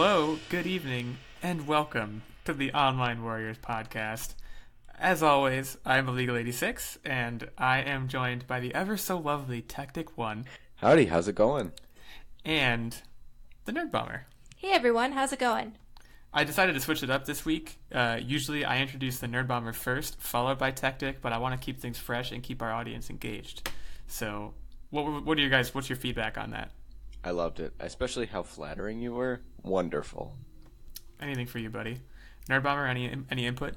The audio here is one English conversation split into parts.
Hello, good evening, and welcome to the Online Warriors podcast. As always, I'm Illeagle86, and I am joined by the ever so lovely Techtic 1 Howdy, how's it going? and the Nerd Bomber. Hey everyone, how's it going? I decided to switch it up this week. Usually I introduce the Nerd Bomber first, followed by Techtic, but I want to keep things fresh and keep our audience engaged. So, what's your feedback on that? I loved it, especially how flattering you were. Wonderful. Anything for you, buddy. Nerd Bomber, any input?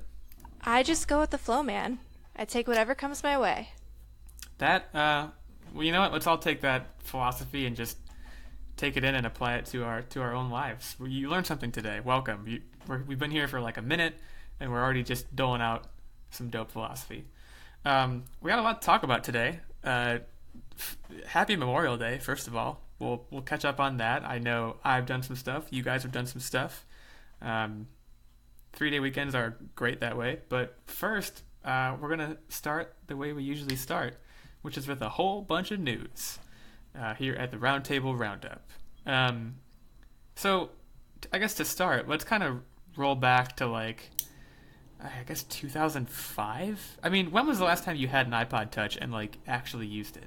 I just go with the flow, man. I take whatever comes my way. That, well, you know what? Let's all take that philosophy and just take it in and apply it to our own lives. You learned something today. Welcome. We've been here for like a minute, and we're already just doling out some dope philosophy. We got a lot to talk about today. Happy Memorial Day, first of all. We'll catch up on that. I know I've done some stuff. You guys have done some stuff. 3-day weekends are great that way. But first, we're going to start the way we usually start, which is with a whole bunch of news here at the Roundtable Roundup. So, I guess to start, let's kind of roll back to I guess 2005? I mean, when was the last time you had an iPod Touch and actually used it?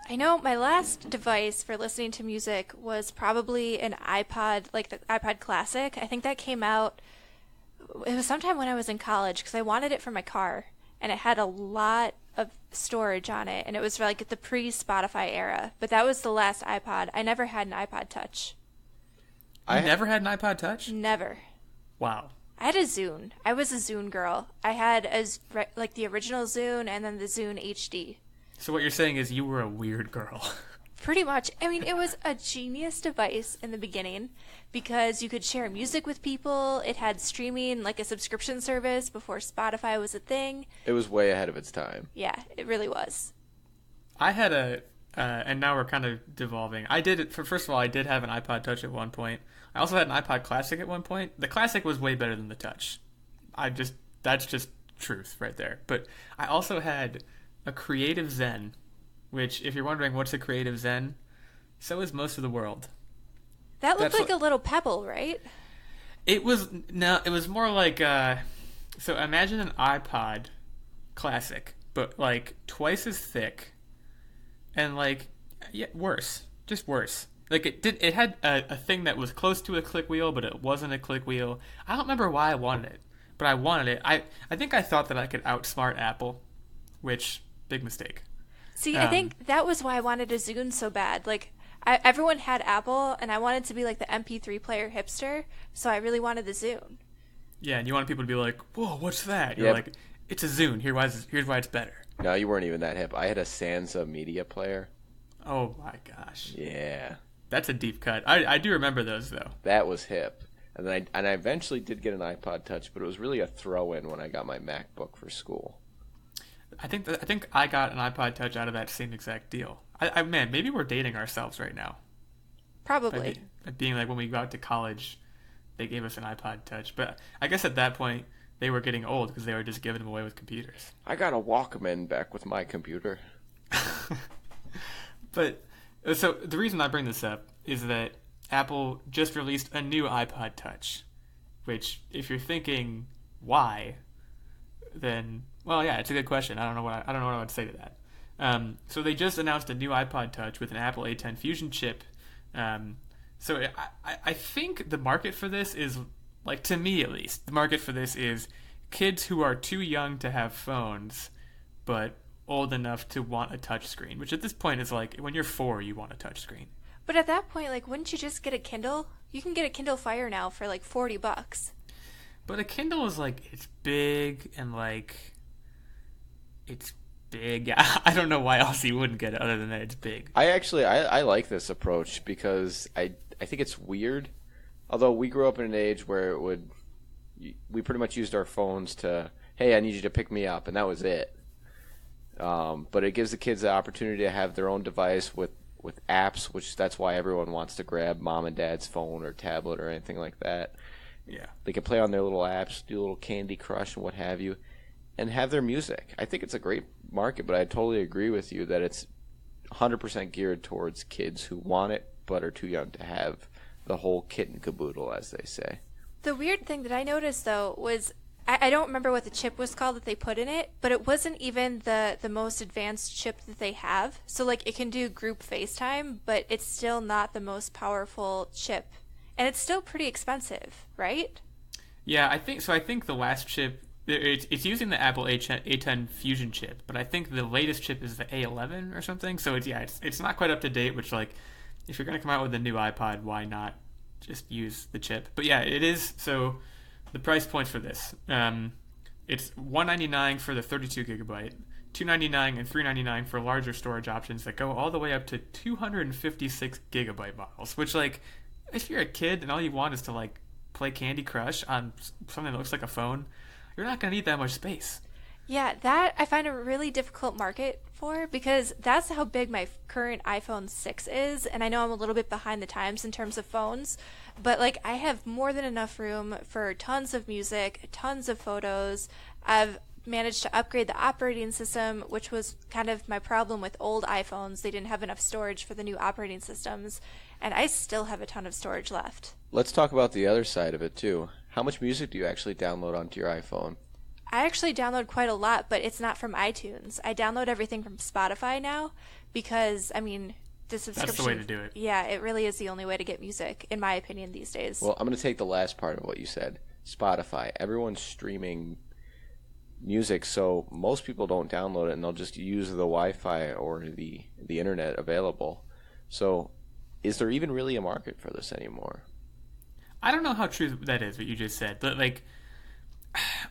I know my last device for listening to music was probably an iPod, like the iPod Classic. I think that came out, it was sometime when I was in college because I wanted it for my car and it had a lot of storage on it and it was like the pre-Spotify era. But that was the last iPod. I never had an iPod Touch. I never had an iPod Touch? Never. Wow. I had a Zune. I was a Zune girl. I had the original Zune and then the Zune HD. So what you're saying is you were a weird girl. Pretty much. I mean, it was a genius device in the beginning because you could share music with people. It had streaming, like a subscription service before Spotify was a thing. It was way ahead of its time. Yeah, it really was. I had and now we're kind of devolving. First of all, I did have an iPod Touch at one point. I also had an iPod Classic at one point. The Classic was way better than the Touch. That's just truth right there. But I also had a Creative Zen, which, if you're wondering what's a Creative Zen, so is most of the world. That looked like a little pebble, right? It was more like, so imagine an iPod Classic, but twice as thick, and worse, just worse. It had a thing that was close to a click wheel, but it wasn't a click wheel. I don't remember why I wanted it, but I wanted it. I think I thought that I could outsmart Apple, which, big mistake. See, I think that was why I wanted a Zune so bad. Everyone had Apple, and I wanted to be like the MP3 player hipster, so I really wanted the Zune. Yeah, and you wanted people to be like, whoa, what's that? You're like, it's a Zune. Here's why it's better. No, you weren't even that hip. I had a Sansa media player. Oh my gosh. Yeah. That's a deep cut. I do remember those, though. That was hip. And then I eventually did get an iPod Touch, but it was really a throw-in when I got my MacBook for school. I think I got an iPod Touch out of that same exact deal. Man, maybe we're dating ourselves right now. Probably. Being when we got to college, they gave us an iPod Touch. But I guess at that point, they were getting old because they were just giving them away with computers. I got a Walkman back with my computer. But, so the reason I bring this up is that Apple just released a new iPod Touch, which, if you're thinking, why, then, well, yeah, it's a good question. I don't know what I would say to that. So they just announced a new iPod Touch with an Apple A10 Fusion chip. So I think the market for this is, to me at least, the market for this is kids who are too young to have phones, but old enough to want a touch screen, which at this point is when you're 4, you want a touch screen. But at that point, wouldn't you just get a Kindle? You can get a Kindle Fire now for $40. But a Kindle is it's big and it's big. I don't know why else you wouldn't get it other than that it's big. I like this approach because I think it's weird. Although we grew up in an age where we pretty much used our phones to, hey, I need you to pick me up, and that was it. But it gives the kids the opportunity to have their own device with apps, which that's why everyone wants to grab mom and dad's phone or tablet or anything like that. Yeah. They can play on their little apps, do a little Candy Crush and what have you, and have their music. I think it's a great market, but I totally agree with you that it's 100% geared towards kids who want it but are too young to have the whole kit and caboodle, as they say. The weird thing that I noticed though was I don't remember what the chip was called that they put in it, but it wasn't even the most advanced chip that they have. So like it can do group FaceTime, but it's still not the most powerful chip. And it's still pretty expensive, right? Yeah, I think so. I think the last chip, it's using the Apple A10 Fusion chip, but I think the latest chip is the A11 or something. So it's not quite up to date. Which, like, if you're gonna come out with a new iPod, why not just use the chip? But yeah, it is. So the price points for this, it's $199 for the 32 gigabyte, $299 and $399 for larger storage options that go all the way up to 256 gigabyte models. Which, like, if you're a kid and all you want is to like play Candy Crush on something that looks like a phone, you're not going to need that much space. Yeah, that I find a really difficult market for because that's how big my current iPhone 6 is, and I know I'm a little bit behind the times in terms of phones, but like I have more than enough room for tons of music, tons of photos. I've managed to upgrade the operating system, which was kind of my problem with old iPhones. They didn't have enough storage for the new operating systems, and I still have a ton of storage left. Let's talk about the other side of it, too. How much music do you actually download onto your iPhone? I actually download quite a lot, but it's not from iTunes. I download everything from Spotify now because, I mean, the subscription... That's the way to do it. Yeah, it really is the only way to get music, in my opinion, these days. Well, I'm going to take the last part of what you said. Spotify. Everyone's streaming music, so most people don't download it, and they'll just use the Wi-Fi or the internet available. So is there even really a market for this anymore? I don't know how true that is, what you just said, but like,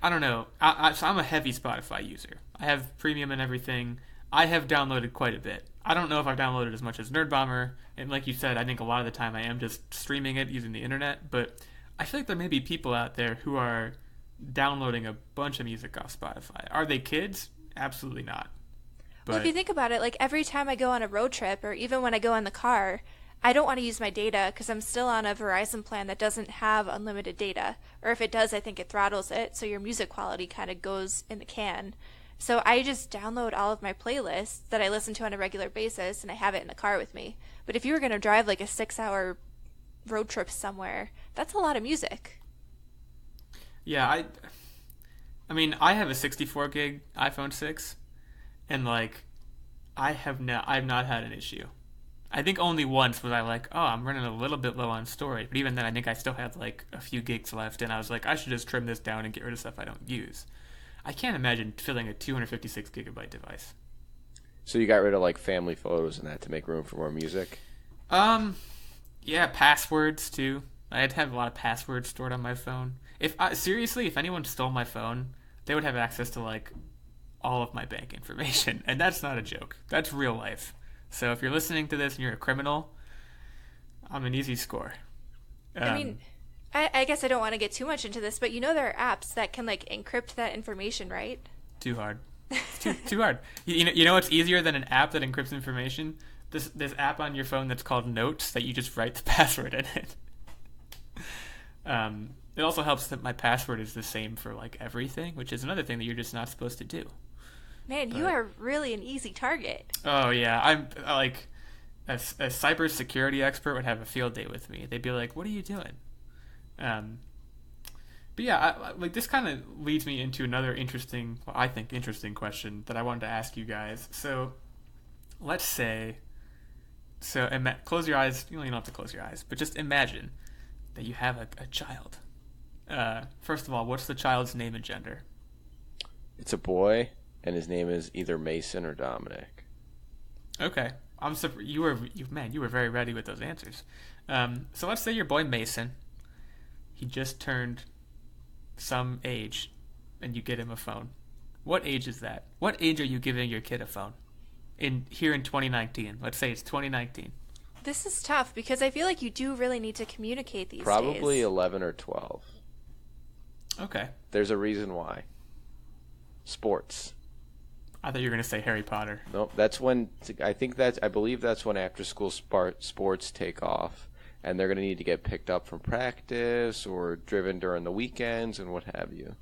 I don't know. So I'm a heavy Spotify user. I have premium and everything. I have downloaded quite a bit. I don't know if I've downloaded as much as Nerd Bomber, and like you said, I think a lot of the time I am just streaming it using the internet, but I feel like there may be people out there who are downloading a bunch of music off Spotify. Are they kids? Absolutely not. Well, if you think about it, like every time I go on a road trip or even when I go in the car, I don't want to use my data because I'm still on a Verizon plan that doesn't have unlimited data. Or if it does, I think it throttles it, so your music quality kind of goes in the can. So I just download all of my playlists that I listen to on a regular basis, and I have it in the car with me. But if you were going to drive like a 6-hour road trip somewhere, that's a lot of music. Yeah, I mean, I have a 64 gig iPhone 6, and like, I've not had an issue. I think only once was I like, oh, I'm running a little bit low on storage, but even then I think I still had like a few gigs left, and I was like, I should just trim this down and get rid of stuff I don't use. I can't imagine filling a 256 gigabyte device. So you got rid of like family photos and that to make room for more music? Yeah, passwords too. I'd have a lot of passwords stored on my phone. If anyone stole my phone, they would have access to like all of my bank information, and that's not a joke. That's real life. So if you're listening to this and you're a criminal, I'm an easy score. I mean, I guess I don't want to get too much into this, but you know there are apps that can like encrypt that information, right? Too hard. It's too hard. You know what's easier than an app that encrypts information? This app on your phone that's called Notes that you just write the password in it. It also helps that my password is the same for like everything, which is another thing that you're just not supposed to do. Man, you are really an easy target. Oh yeah, I'm like a cybersecurity expert would have a field day with me. They'd be like, "What are you doing?" But yeah, like this kind of leads me into another interesting question that I wanted to ask you guys. So let's say, close your eyes. You don't have to close your eyes, but just imagine that you have a child. First of all, what's the child's name and gender? It's a boy, and his name is either Mason or Dominic. Okay, I'm surprised you were very ready with those answers. So let's say your boy Mason, he just turned some age, and you get him a phone. What age is that? What age are you giving your kid a phone? Here in 2019, let's say it's 2019. This is tough because I feel like you do really need to communicate these days. Probably 11 or 12. Okay. There's a reason why. Sports. I thought you were going to say Harry Potter. Nope, I believe that's when after school sports take off, and they're going to need to get picked up from practice or driven during the weekends and what have you.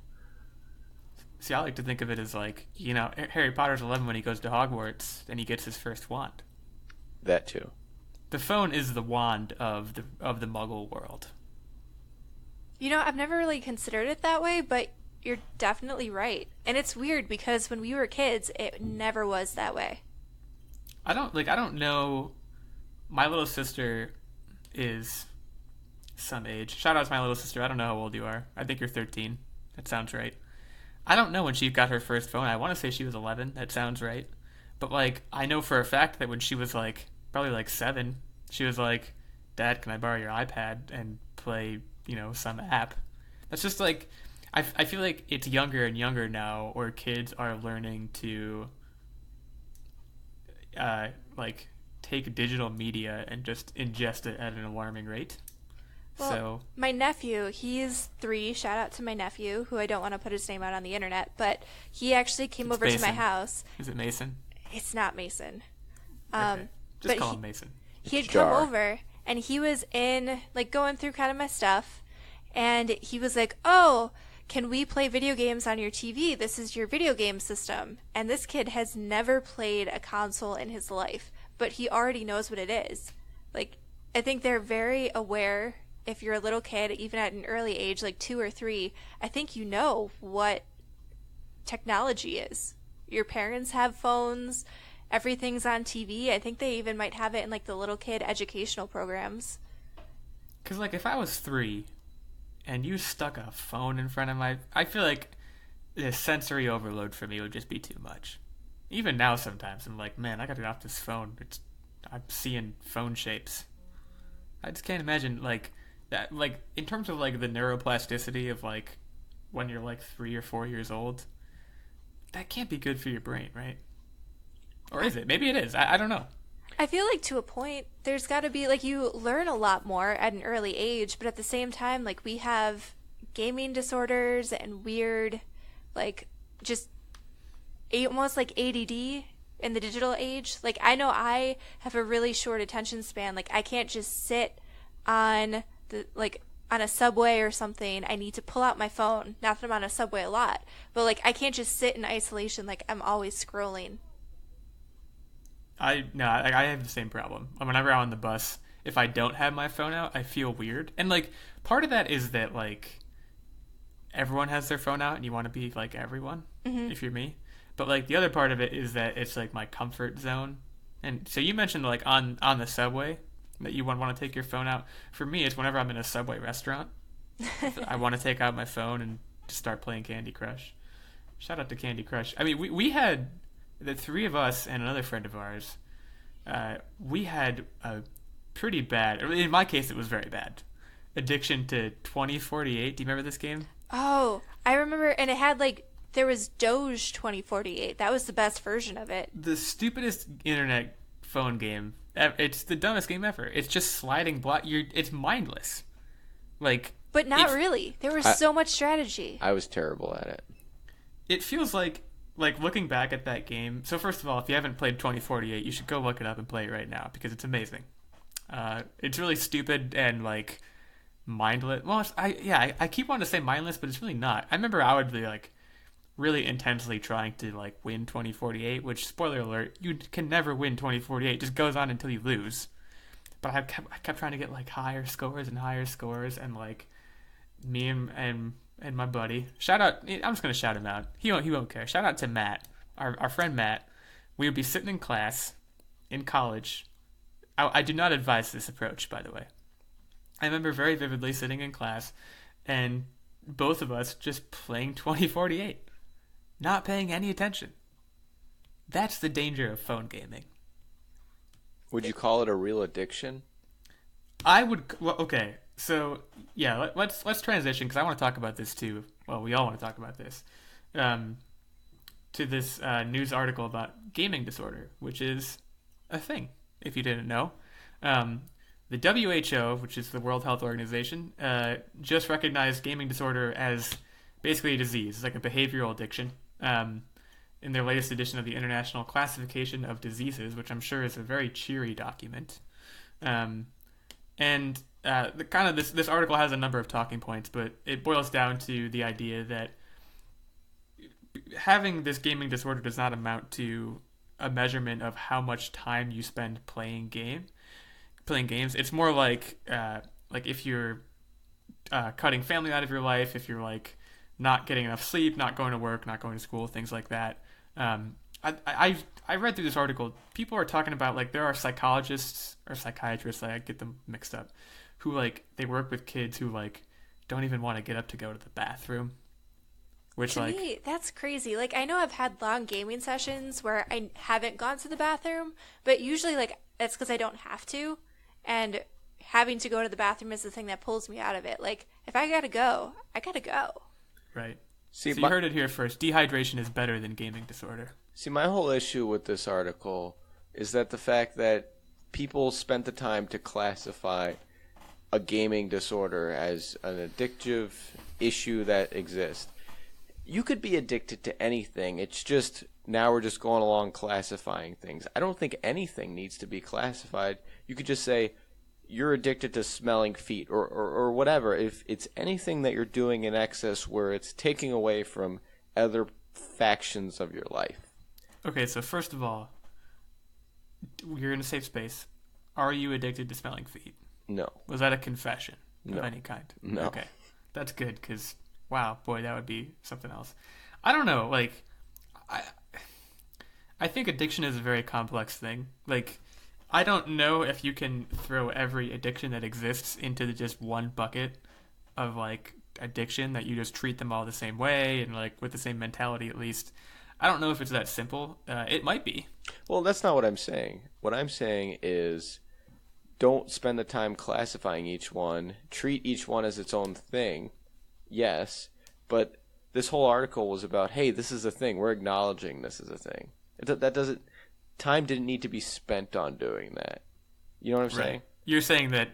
See, I like to think of it as like, Harry Potter's 11 when he goes to Hogwarts and he gets his first wand. That too. the phone is the wand of the Muggle world. You know, I've never really considered it that way, but you're definitely right. And it's weird because when we were kids, it never was that way. I don't know. My little sister is some age. Shout out to my little sister. I don't know how old you are. I think you're 13. That sounds right. I don't know when she got her first phone. I want to say she was 11. That sounds right. But like, I know for a fact that when she was like probably like 7, she was like, "Dad, can I borrow your iPad and play, some app?" That's just like, I feel like it's younger and younger now, where kids are learning to like take digital media and just ingest it at an alarming rate. Well, So my nephew, he's 3. Shout out to my nephew, who I don't want to put his name out on the internet, but he actually came it's over to my Mason. house. Is it Mason? It's not Mason. Okay. Just But call him Mason. He had It's come Jar. over, and he was in, like, going through kind of my stuff, and he was like, "Oh, can we play video games on your TV? This is your video game system." And this kid has never played a console in his life, but he already knows what it is. Like, I think they're very aware. If you're a little kid, even at an early age, like 2 or 3, I think you know what technology is. Your parents have phones, everything's on TV. I think they even might have it in like the little kid educational programs. Because like, if I was 3 and you stuck a phone in front of I feel like the sensory overload for me would just be too much. Even now, sometimes I'm like, man, I gotta get off this phone. I'm seeing phone shapes. I just can't imagine like that. Like, in terms of like the neuroplasticity of like when you're like 3 or 4 years old, that can't be good for your brain, right? Or is it? Maybe it is. I don't know. I feel like to a point, there's got to be, like, you learn a lot more at an early age, but at the same time, like, we have gaming disorders and weird, like, just almost like ADD in the digital age. Like, I know I have a really short attention span. Like, I can't just sit on on a subway or something. I need to pull out my phone. Not that I'm on a subway a lot, but like, I can't just sit in isolation. Like, I'm always scrolling. I have the same problem. Whenever I'm on the bus, if I don't have my phone out, I feel weird. And like, part of that is that like everyone has their phone out and you want to be like everyone, if you're me. But like, the other part of it is that it's like my comfort zone. And so you mentioned like on the subway that you want to take your phone out. For me, it's whenever I'm in a Subway restaurant. I want to take out my phone and just start playing Candy Crush. Shout out to Candy Crush. I mean, we had the 3 of us and another friend of ours. We had a pretty bad, in my case, it was very bad, addiction to 2048. Do you remember this game? Oh, I remember, and it had like, there was Doge 2048. That was the best version of it. The stupidest internet phone game. It's the dumbest game ever. It's just sliding block. It's mindless. Like, But not really. There was so much strategy. I was terrible at it. It feels like looking back at that game. So first of all, if you haven't played 2048, you should go look it up and play it right now because it's amazing. It's really stupid and like mindless. Well, I keep wanting to say mindless, but it's really not. I remember I would be like really intensely trying to like win 2048, which, spoiler alert, you can never win 2048. It just goes on until you lose. But I kept trying to get like higher scores, and like me and my buddy, shout out, I'm just gonna shout him out. He won't care. Shout out to Matt, our friend Matt. We would be sitting in class in college. I do not advise this approach, by the way. I remember very vividly sitting in class and both of us just playing 2048, not paying any attention. That's the danger of phone gaming. Would you call it a real addiction? I would. Well, okay, so yeah, let's transition because I want to talk about this too. Well, we all want to talk about this. To this news article about gaming disorder, which is a thing. If you didn't know, the WHO, which is the World Health Organization, just recognized gaming disorder as basically a disease. It's like a behavioral addiction. In their latest edition of the International Classification of Diseases, which I'm sure is a very cheery document. This article has a number of talking points, but it boils down to the idea that having this gaming disorder does not amount to a measurement of how much time you spend playing game, playing games. It's more like if you're cutting family out of your life, if you're like not getting enough sleep, not going to work, not going to school, things like that. I read through this article. People are talking about like there are psychologists or psychiatrists, I get them mixed up, who like they work with kids who like don't even want to get up to go to the bathroom. Which To like me, that's crazy. Like, I know I've had long gaming sessions where I haven't gone to the bathroom, but usually, like, it's because I don't have to. And having to go to the bathroom is the thing that pulls me out of it. Like, if I gotta go, I gotta go. right. See, So you heard it here first. Dehydration is better than gaming disorder. See, my whole issue with this article is that the fact that people spent the time to classify a gaming disorder as an addictive issue that exists. You could be addicted to anything. It's just now we're just going along classifying things. I don't think anything needs to be classified. You could just say you're addicted to smelling feet or whatever. If it's anything that you're doing in excess where it's taking away from other factions of your life. Okay, so first of all, you're in a safe space. Are you addicted to smelling feet? No. Was that a confession No. of any kind? No. Okay, that's good because wow, boy, that would be something else. I don't know. Like, I think addiction is a very complex thing. Like, I don't know if you can throw every addiction that exists into just one bucket of like addiction that you just treat them all the same way and like with the same mentality at least. I don't know if it's that simple. It might be. Well, that's not what I'm saying. What I'm saying is don't spend the time classifying each one. Treat each one as its own thing. Yes, but this whole article was about, hey, this is a thing. We're acknowledging this is a thing. That doesn't. Time didn't need to be spent on doing that. You know what I'm saying? You're saying that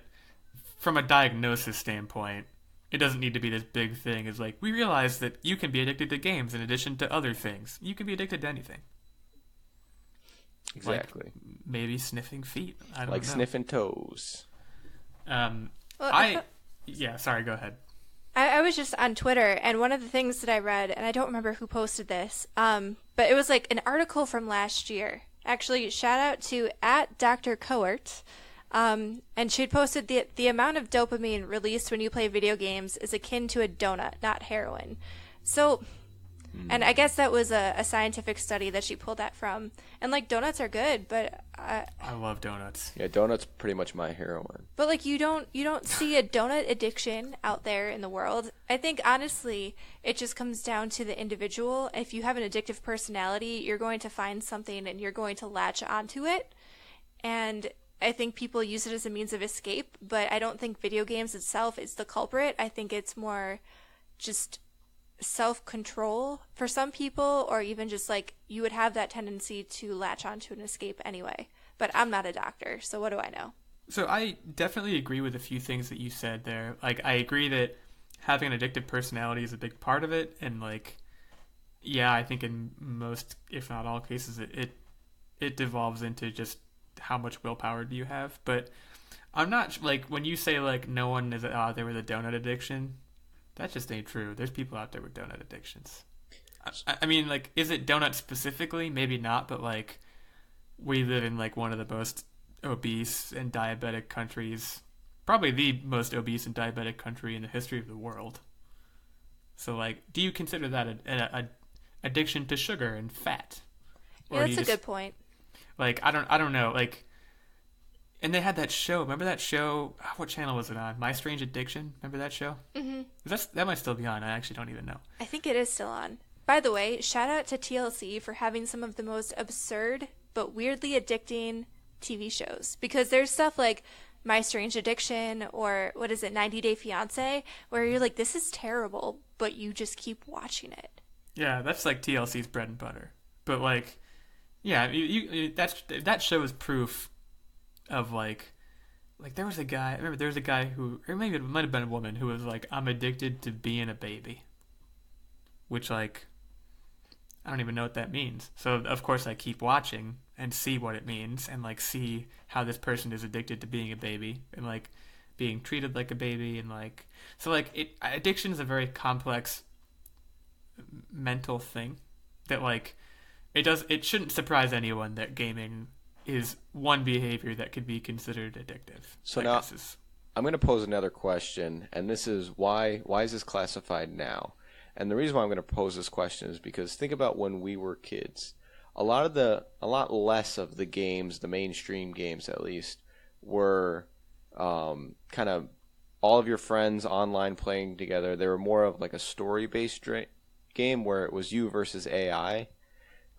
from a diagnosis standpoint, it doesn't need to be this big thing. It's like we realize that you can be addicted to games in addition to other things. You can be addicted to anything. Exactly. Like maybe sniffing feet. I don't like know. sniffing toes. Yeah. Sorry. Go ahead. I was just on Twitter, and one of the things that I read, and I don't remember who posted this, but it was like an article from last year. Actually, shout out to @Dr. Coert. And she'd posted the amount of dopamine released when you play video games is akin to a donut, not heroin. So, and I guess that was a scientific study that she pulled that from. And like donuts are good, but I love donuts. Yeah, donuts pretty much my heroin. but like you don't see a donut addiction out there in the world. I think honestly, it just comes down to the individual. If you have an addictive personality, you're going to find something and you're going to latch onto it. And I think people use it as a means of escape, but I don't think video games itself is the culprit. I think it's more just self-control for some people, or even just like you would have that tendency to latch onto an escape anyway. But I'm not a doctor, so what do I know? So I definitely agree with a few things that you said there. Like, I agree that having an addictive personality is a big part of it, and like, yeah, I think in most, if not all cases, it devolves into just how much willpower do you have. But I'm not like when you say like no one is out there with a donut addiction, that just ain't true. There's people out there with donut addictions. I mean, like, is it donuts specifically? Maybe not, but like, we live in like one of the most obese and diabetic countries, probably the most obese and diabetic country in the history of the world. So like, do you consider that an addiction to sugar and fat? Yeah, that's a good point. Like, I don't know, like, and they had that show. Remember that show? What channel was it on? My Strange Addiction. Remember that show? Mm-hmm. That might still be on. I actually don't even know. I think it is still on. By the way, shout out to TLC for having some of the most absurd but weirdly addicting TV shows. Because there's stuff like My Strange Addiction or, 90 Day Fiancé, where you're like, this is terrible, but you just keep watching it. Yeah, that's like TLC's bread and butter. But like, yeah, that show is proof of like there was a guy. I remember there was a guy who, or maybe it might have been a woman, who was like, I'm addicted to being a baby, which like I don't even know what that means. So of course I keep watching and see what it means and like see how this person is addicted to being a baby and like being treated like a baby and like so like addiction is a very complex mental thing that like it shouldn't surprise anyone that gaming is one behavior that could be considered addictive. So I now guess is. I'm going to pose another question, and this is why is this classified now? And the reason why I'm going to pose this question is because think about when we were kids. A lot less of the games, the mainstream games at least, were kind of all of your friends online playing together. They were more of like a story-based game where it was you versus AI.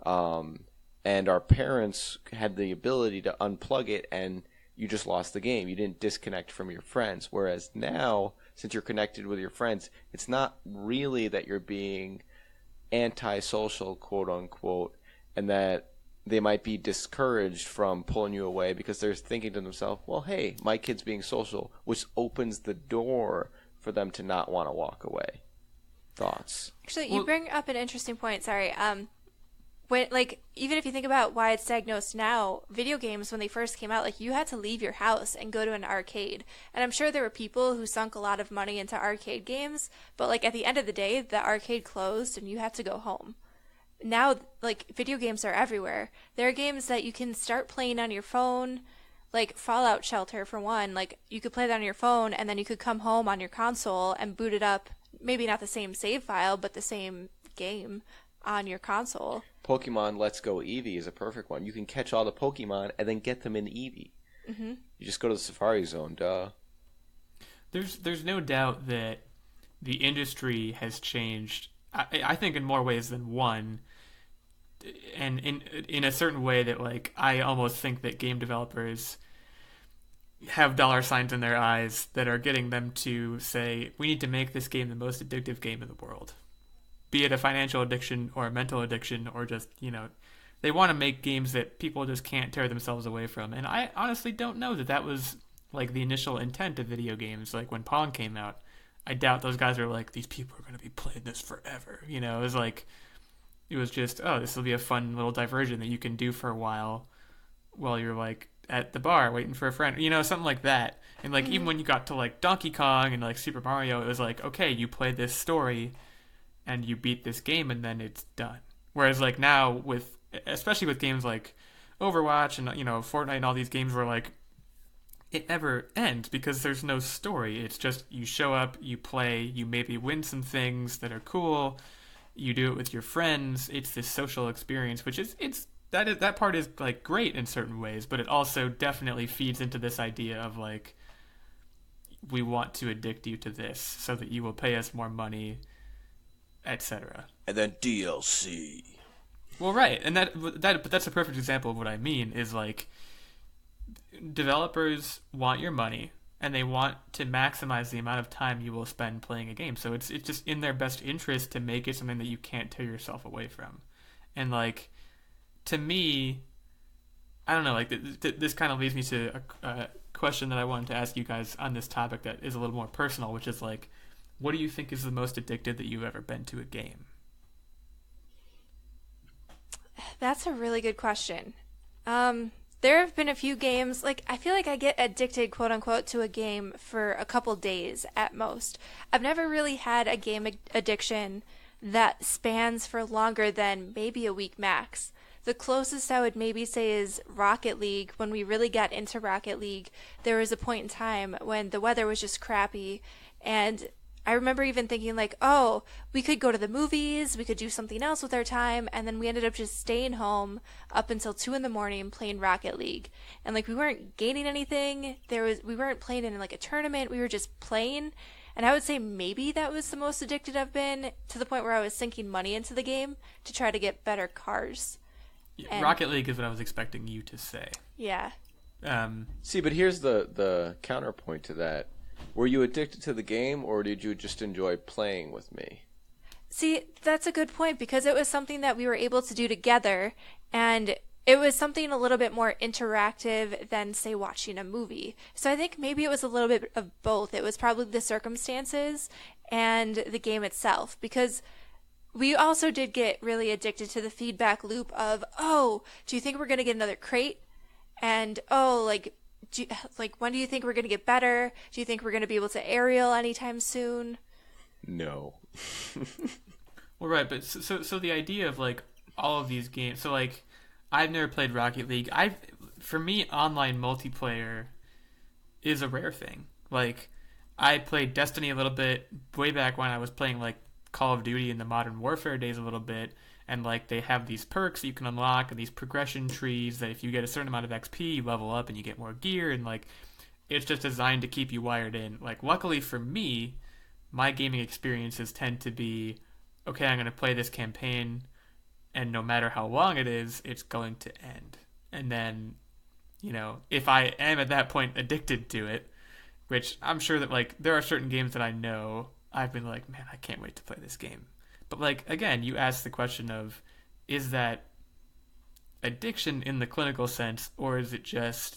And our parents had the ability to unplug it, and you just lost the game. You didn't disconnect from your friends. Whereas now, since you're connected with your friends, it's not really that you're being antisocial, quote unquote, and that they might be discouraged from pulling you away because they're thinking to themselves, well, hey, my kid's being social, which opens the door for them to not want to walk away. Thoughts? Actually, you bring up an interesting point. Sorry. When, like, even if you think about why it's diagnosed now, video games, when they first came out, like, you had to leave your house and go to an arcade. And I'm sure there were people who sunk a lot of money into arcade games, but, like, at the end of the day, the arcade closed and you had to go home. Now, like, video games are everywhere. There are games that you can start playing on your phone, like Fallout Shelter, for one. Like, you could play that on your phone, and then you could come home on your console and boot it up. Maybe not the same save file, but the same game on your console. Pokemon Let's Go Eevee is a perfect one. You can catch all the Pokemon and then get them in Eevee. Mm-hmm. You just go to the Safari Zone, duh. There's no doubt that the industry has changed, I think, in more ways than one. And in a certain way that, like, I almost think that game developers have dollar signs in their eyes that are getting them to say, we need to make this game the most addictive game in the world. Be it a financial addiction or a mental addiction or just, they want to make games that people just can't tear themselves away from. And I honestly don't know that that was, like, the initial intent of video games. Like, when Pong came out, I doubt those guys are like, these people are going to be playing this forever. It was like, it was just, oh, this will be a fun little diversion that you can do for a while you're, like, at the bar waiting for a friend, something like that. And, like, even when you got to, like, Donkey Kong and, like, Super Mario, it was like, okay, you play this story and you beat this game and then it's done. Whereas, like, now especially with games like Overwatch and, Fortnite and all these games where, like, it never ends because there's no story. It's just you show up, you play, you maybe win some things that are cool, you do it with your friends. It's this social experience, which that part is, like, great in certain ways, but it also definitely feeds into this idea of, like, we want to addict you to this so that you will pay us more money, etc. And then DLC. Well, right, and but that's a perfect example of what I mean. Is, like, developers want your money, and they want to maximize the amount of time you will spend playing a game. So it's just in their best interest to make it something that you can't tear yourself away from. And, like, to me, I don't know, like, this kind of leads me to a question that I wanted to ask you guys on this topic that is a little more personal, which is, like, what do you think is the most addicted that you've ever been to a game? That's a really good question. There have been a few games, like, I feel like I get addicted, quote unquote, to a game for a couple days at most. I've never really had a game addiction that spans for longer than maybe a week max. The closest I would maybe say is Rocket League. When we really got into Rocket League, there was a point in time when the weather was just crappy, and I remember even thinking, like, oh, we could go to the movies, we could do something else with our time, and then we ended up just staying home up until 2 a.m. playing Rocket League. And, like, we weren't gaining anything. We weren't playing in, like, a tournament. We were just playing. And I would say maybe that was the most addicted I've been, to the point where I was sinking money into the game to try to get better cars. And Rocket League is what I was expecting you to say. Yeah. See, but here's the counterpoint to that. Were you addicted to the game, or did you just enjoy playing with me? See, that's a good point, because it was something that we were able to do together, and it was something a little bit more interactive than, say, watching a movie. So I think maybe it was a little bit of both. It was probably the circumstances and the game itself, because we also did get really addicted to the feedback loop of, oh, do you think we're going to get another crate? And, oh, like, when do you think we're going to get better? Do you think we're going to be able to aerial anytime soon? No. Well, right, but so the idea of, like, all of these games, so, like, I've never played Rocket League. For me, online multiplayer is a rare thing. Like, I played Destiny a little bit way back when I was playing like Call of Duty in the Modern Warfare days a little bit, and like they have these perks that you can unlock and these progression trees that if you get a certain amount of XP, you level up and you get more gear, and like it's just designed to keep you wired in. Like, luckily for me, my gaming experiences tend to be, okay, I'm going to play this campaign, and no matter how long it is, it's going to end. And then, if I am at that point addicted to it, which I'm sure that, like, there are certain games that I know I've been like, man, I can't wait to play this game. But, like, again, you ask the question of, is that addiction in the clinical sense, or is it just,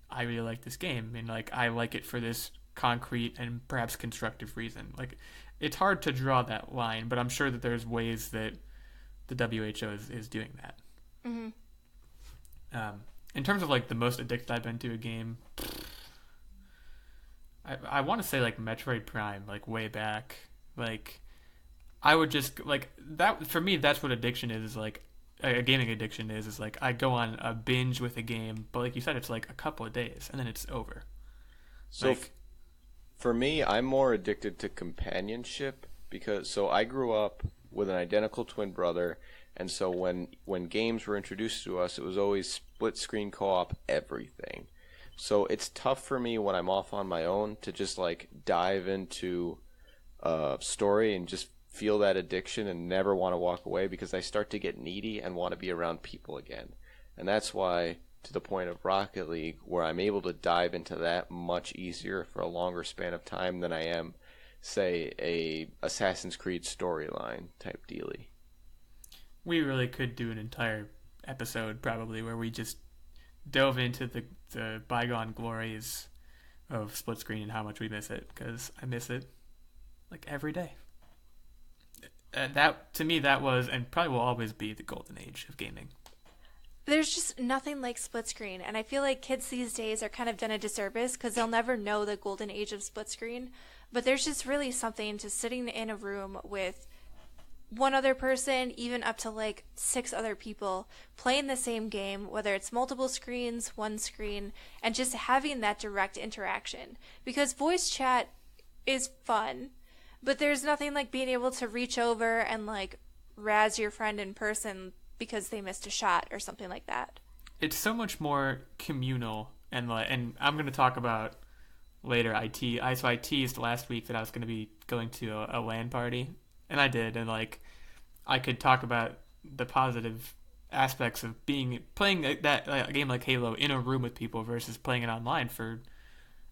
I really like this game, and, like, I like it for this concrete and perhaps constructive reason. Like, it's hard to draw that line, but I'm sure that there's ways that the WHO is doing that. Mm-hmm. In terms of like the most addicted I've been to a game, I want to say like Metroid Prime, like way back. Like, I would just like that for me. That's what addiction is like a gaming addiction is like I go on a binge with a game, but like you said, it's like a couple of days and then it's over. So like, for me, I'm more addicted to companionship because I grew up with an identical twin brother, and so when games were introduced to us, it was always split screen co-op everything. So it's tough for me when I'm off on my own to just like dive into a story and just feel that addiction and never want to walk away because I start to get needy and want to be around people again. And that's why, to the point of Rocket League, where I'm able to dive into that much easier for a longer span of time than I am, say, a Assassin's Creed storyline type dealy. we really could do an entire episode probably where we just delve into the bygone glories of split screen and how much we miss it, because I miss it like every day. That to me, that was and probably will always be the golden age of gaming. There's just nothing like split screen, and I feel like kids these days are kind of done a disservice because they'll never know the golden age of split screen. But there's just really something to sitting in a room with one other person, even up to like 6 other people, playing the same game, whether it's multiple screens, one screen, and just having that direct interaction. Because voice chat is fun, but there's nothing like being able to reach over and like razz your friend in person because they missed a shot or something like that. It's so much more communal, and I'm going to talk about later I teased last week that I was going to be going to a LAN party, and I did, and like I could talk about the positive aspects of playing a game like Halo in a room with people versus playing it online for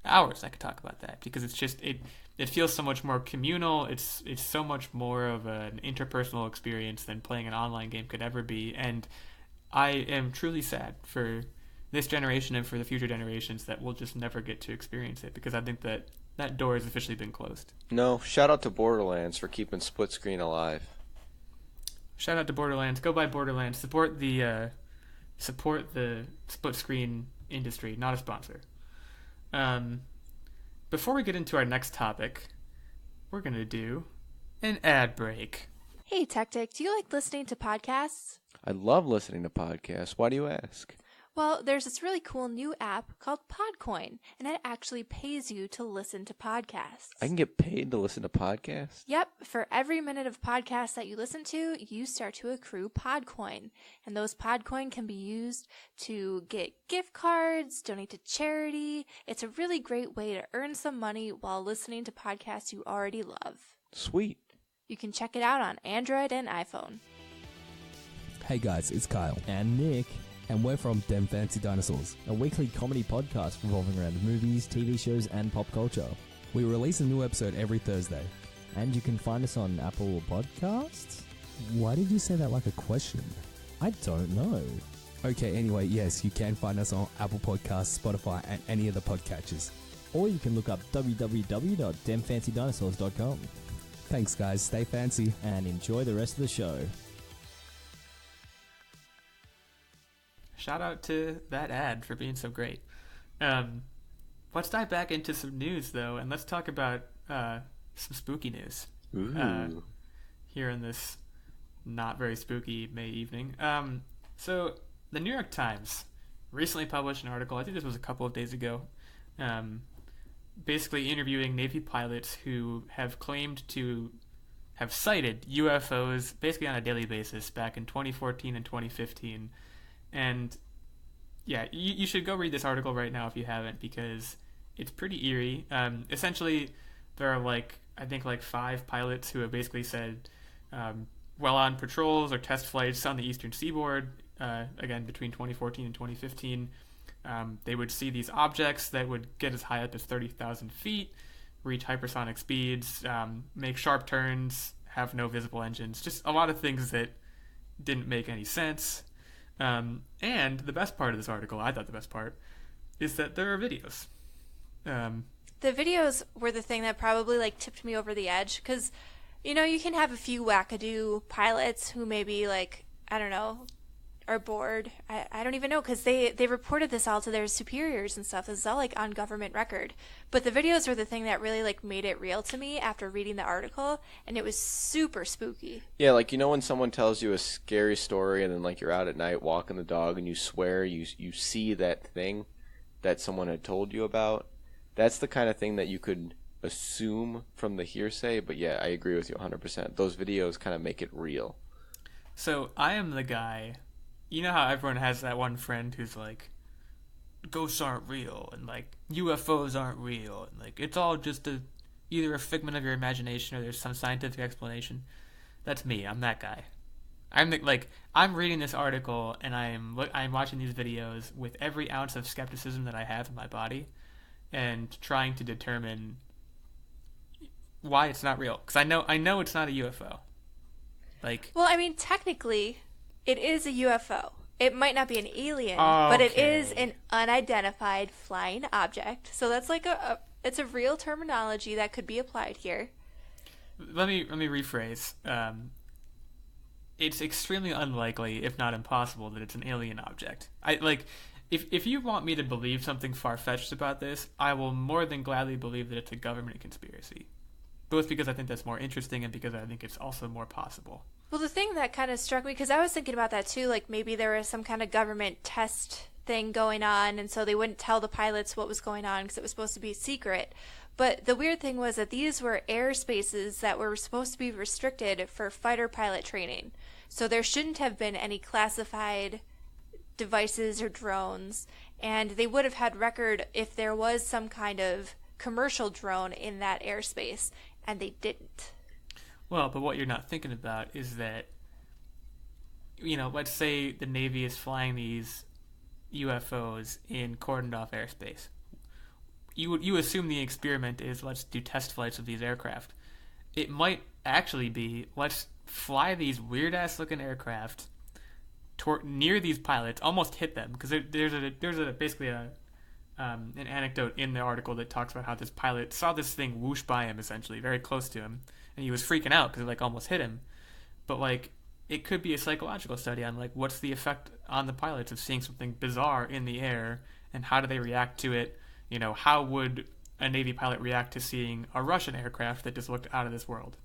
hours. I could talk about that because it's just it feels so much more communal. It's so much more of an interpersonal experience than playing an online game could ever be. And I am truly sad for this generation and for the future generations that will just never get to experience it, because I think that door has officially been closed. No, shout out to Borderlands for keeping split screen alive. Shout out to Borderlands. Go buy Borderlands. Support the split screen industry. Not a sponsor. Before we get into our next topic, we're going to do an ad break. Hey, Techtic, do you like listening to podcasts? I love listening to podcasts. Why do you ask? Well, there's this really cool new app called Podcoin, and it actually pays you to listen to podcasts. I can get paid to listen to podcasts? Yep, for every minute of podcasts that you listen to, you start to accrue Podcoin. And those Podcoin can be used to get gift cards, donate to charity. It's a really great way to earn some money while listening to podcasts you already love. Sweet. You can check it out on Android and iPhone. Hey guys, it's Kyle. And Nick. And we're from Dem Fancy Dinosaurs. A weekly comedy podcast revolving around movies, TV shows, and pop culture. We release a new episode every Thursday. And you can find us on Apple Podcasts? Why did you say that like a question? I don't know. Okay, anyway, yes, you can find us on Apple Podcasts, Spotify, and any of the podcatchers. Or you can look up www.demfancydinosaurs.com. Thanks guys, stay fancy. And enjoy the rest of the show. Shout out to that ad for being so great. Let's dive back into some news, though, and let's talk about some spooky news. Here in this not very spooky May evening. So the New York Times recently published an article, I think this was a couple of days ago, basically interviewing Navy pilots who have claimed to have sighted UFOs basically on a daily basis back in 2014 and 2015. And yeah, you should go read this article right now if you haven't, because it's pretty eerie. Essentially, there are I think 5 pilots who have basically said, while on patrols or test flights on the eastern seaboard, again between 2014 and 2015, they would see these objects that would get as high up as 30,000 feet, reach hypersonic speeds, make sharp turns, have no visible engines, just a lot of things that didn't make any sense. And the best part of this article, I thought the best part, is that there are videos. The videos were the thing that probably tipped me over the edge, because you can have a few wackadoo pilots who maybe I don't know, are bored. I don't even know, because they reported this all to their superiors and stuff. This is all on government record. But the videos were the thing that really made it real to me after reading the article, and it was super spooky. Yeah, when someone tells you a scary story and then you're out at night walking the dog and you swear you see that thing that someone had told you about. That's the kind of thing that you could assume from the hearsay, but yeah, I agree with you 100%. Those videos kind of make it real. So I am the guy, you know how everyone has that one friend who's ghosts aren't real, and UFOs aren't real, and it's all just either a figment of your imagination or there's some scientific explanation. That's me. I'm that guy. I'm reading this article and I'm watching these videos with every ounce of skepticism that I have in my body, and trying to determine why it's not real, because I know it's not a UFO. Well, I mean, technically, it is a UFO. It might not be an alien, but it is an unidentified flying object. So that's it's a real terminology that could be applied here. Let me rephrase. It's extremely unlikely, if not impossible, that it's an alien object. If you want me to believe something far-fetched about this, I will more than gladly believe that it's a government conspiracy. Both because I think that's more interesting and because I think it's also more possible. Well, the thing that kind of struck me, because I was thinking about that too, maybe there was some kind of government test thing going on, and so they wouldn't tell the pilots what was going on because it was supposed to be secret. But the weird thing was that these were airspaces that were supposed to be restricted for fighter pilot training. So there shouldn't have been any classified devices or drones, and they would have had record if there was some kind of commercial drone in that airspace, and they didn't. Well, but what you're not thinking about is that, let's say the Navy is flying these UFOs in cordoned off airspace. You assume the experiment is let's do test flights of these aircraft. It might actually be let's fly these weird ass looking aircraft near these pilots, almost hit them, because there's basically an anecdote in the article that talks about how this pilot saw this thing whoosh by him, essentially very close to him, and he was freaking out because it almost hit him. But it could be a psychological study on what's the effect on the pilots of seeing something bizarre in the air, and how do they react to it. How would a Navy pilot react to seeing a Russian aircraft that just looked out of this world?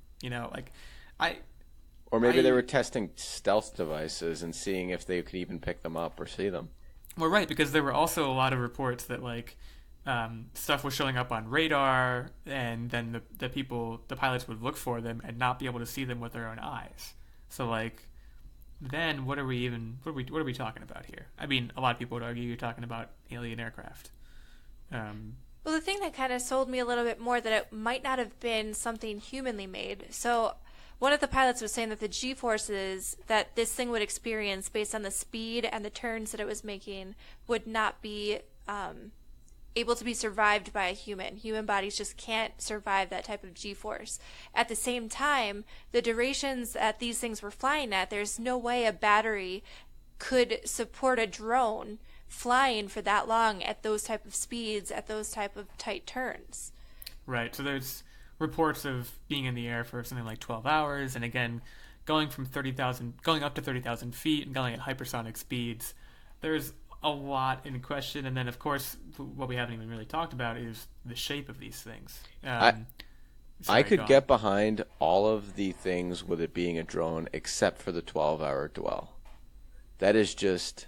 Or maybe they were testing stealth devices and seeing if they could even pick them up or see them. Well, right, because there were also a lot of reports that stuff was showing up on radar, and then the pilots would look for them and not be able to see them with their own eyes. So then what are we talking about here? I mean, a lot of people would argue you're talking about alien aircraft. Well, the thing that kind of sold me a little bit more that it might not have been something humanly made. So one of the pilots was saying that the G-forces that this thing would experience based on the speed and the turns that it was making would not be able to be survived by a human. Human bodies just can't survive that type of G-force. At the same time, the durations that these things were flying at, there's no way a battery could support a drone flying for that long at those type of speeds, at those type of tight turns. Right, so there's reports of being in the air for something like 12 hours, and again, going up to 30,000 feet and going at hypersonic speeds. There's a lot in question, and then of course what we haven't even really talked about is the shape of these things. I could get behind all of the things with it being a drone except for the 12-hour dwell. That is just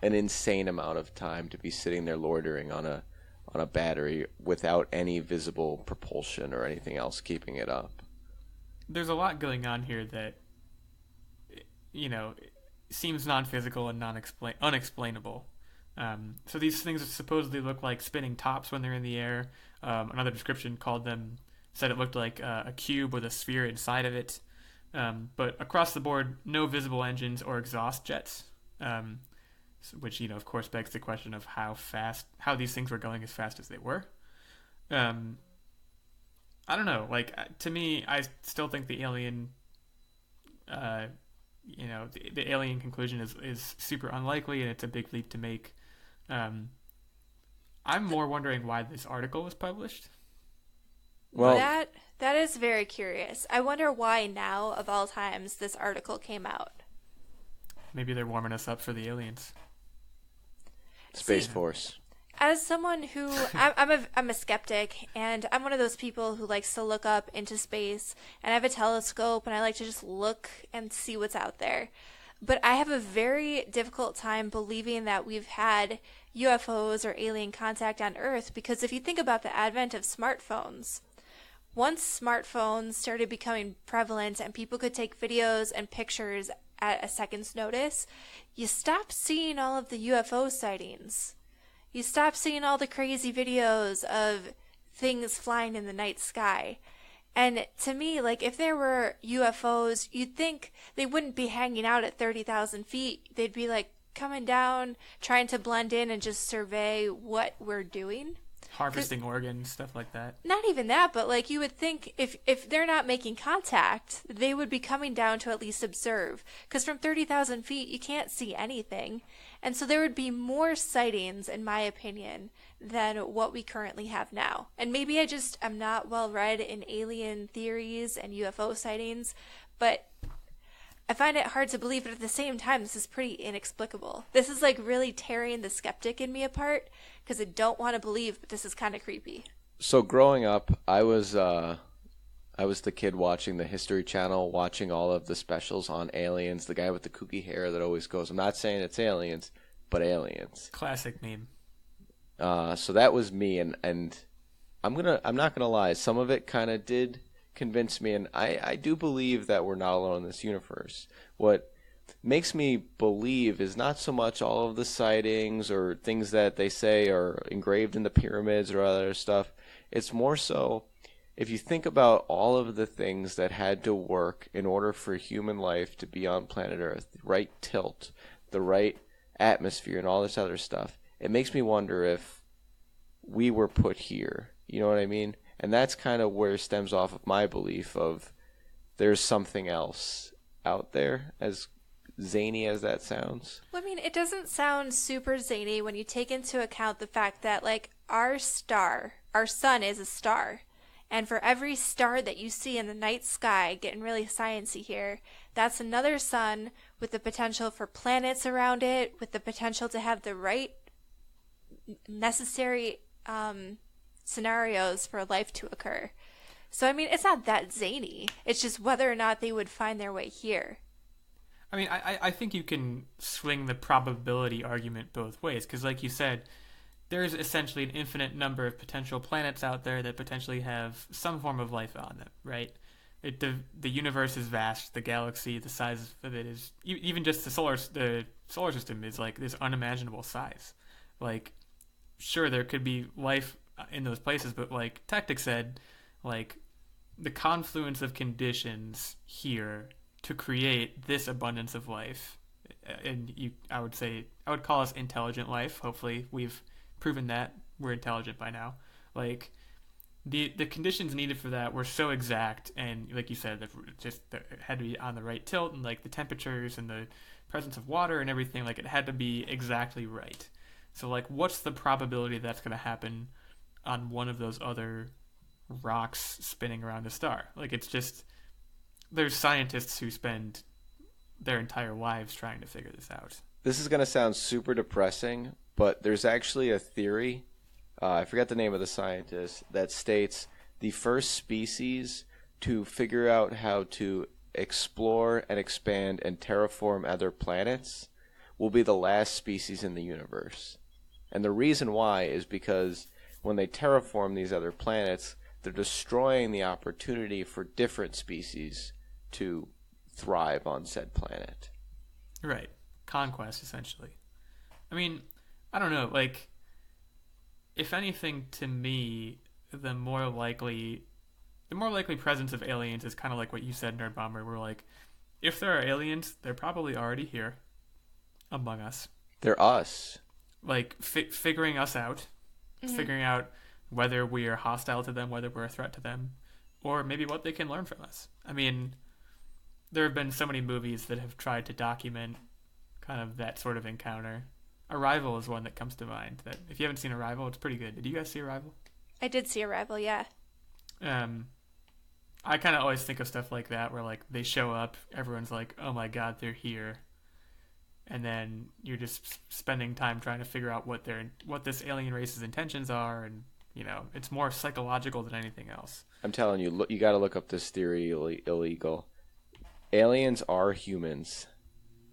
an insane amount of time to be sitting there loitering on a battery without any visible propulsion or anything else keeping it up. There's a lot going on here that, seems non-physical and unexplainable. So these things supposedly look like spinning tops when they're in the air. Another description said it looked like a cube with a sphere inside of it. But across the board, no visible engines or exhaust jets, which, of course, begs the question of how these things were going as fast as they were. I don't know. Like, to me, I still think the alien, the alien conclusion is super unlikely, and it's a big leap to make. I'm more wondering why this article was published. Well, that is very curious. I wonder why now, of all times, this article came out. Maybe they're warming us up for the aliens. Space Force. As someone who I'm a skeptic, and I'm one of those people who likes to look up into space, and I have a telescope, and I like to just look and see what's out there. But I have a very difficult time believing that we've had UFOs or alien contact on Earth, because if you think about the advent of smartphones, once smartphones started becoming prevalent and people could take videos and pictures at a second's notice, you stop seeing all of the UFO sightings. You stop seeing all the crazy videos of things flying in the night sky. And to me, like, if there were UFOs, you'd think they wouldn't be hanging out at 30,000 feet. They'd be, like, coming down, trying to blend in and just survey what we're doing. Harvesting organs, stuff like that. Not even that, but, like, you would think if they're not making contact, they would be coming down to at least observe. Because from 30,000 feet, you can't see anything. And so there would be more sightings, in my opinion, than what we currently have now. And maybe I'm not well read in alien theories and UFO sightings, but I find it hard to believe, but at the same time, this is pretty inexplicable. This is like really tearing the skeptic in me apart, because I don't want to believe, but this is kind of creepy. So growing up, I was the kid watching the History Channel, watching all of the specials on aliens. The guy with the kooky hair that always goes, "I'm not saying it's aliens, but aliens." Classic meme. So that was me, and I'm not gonna lie. Some of it kind of did convince me, and I do believe that we're not alone in this universe. What makes me believe is not so much all of the sightings or things that they say are engraved in the pyramids or other stuff. It's more so if you think about all of the things that had to work in order for human life to be on planet Earth, the right tilt, the right atmosphere, and all this other stuff, it makes me wonder if we were put here. You know what I mean? And that's kind of where it stems off of my belief of there's something else out there, as zany as that sounds. Well, I mean, it doesn't sound super zany when you take into account the fact that, like, our sun is a star. And for every star that you see in the night sky, getting really sciencey here, that's another sun with the potential for planets around it, with the potential to have the right necessary scenarios for life to occur. So, I mean, it's not that zany. It's just whether or not they would find their way here. I mean, I think you can swing the probability argument both ways, because like you said, there's essentially an infinite number of potential planets out there that potentially have some form of life on them, right? The universe is vast. The galaxy, the size of it is, even just the solar system is like this unimaginable size. Like, sure, there could be life in those places, but like Techtic said, like, the confluence of conditions here to create this abundance of life, and I would call us intelligent life. Hopefully we've proven that we're intelligent by now. Like, the conditions needed for that were so exact, and like you said, it had to be on the right tilt, and like the temperatures and the presence of water and everything, like it had to be exactly right. So like, what's the probability that's going to happen on one of those other rocks spinning around a star? Like, it's just, there's scientists who spend their entire lives trying to figure this out. This is going to sound super depressing, but there's actually a theory, I forget the name of the scientist, that states the first species to figure out how to explore and expand and terraform other planets will be the last species in the universe. And the reason why is because when they terraform these other planets, they're destroying the opportunity for different species to thrive on said planet. Right. Conquest, essentially. I mean, I don't know, like, if anything, to me, the more likely presence of aliens is kind of like what you said, Nerd Bomber. We're like, if there are aliens, they're probably already here among us. They're us. Like, figuring us out, figuring out whether we are hostile to them, whether we're a threat to them, or maybe what they can learn from us. I mean, there have been so many movies that have tried to document kind of that sort of encounter. Arrival is one that comes to mind. That if you haven't seen Arrival, it's pretty good. Did you guys see Arrival? I did see Arrival, yeah. I kind of always think of stuff like that where like they show up, everyone's like, oh my god, they're here. And then you're just spending time trying to figure out what this alien race's intentions are, and you know, it's more psychological than anything else. I'm telling you, you got to look up this theory, Illeagle. Aliens are humans.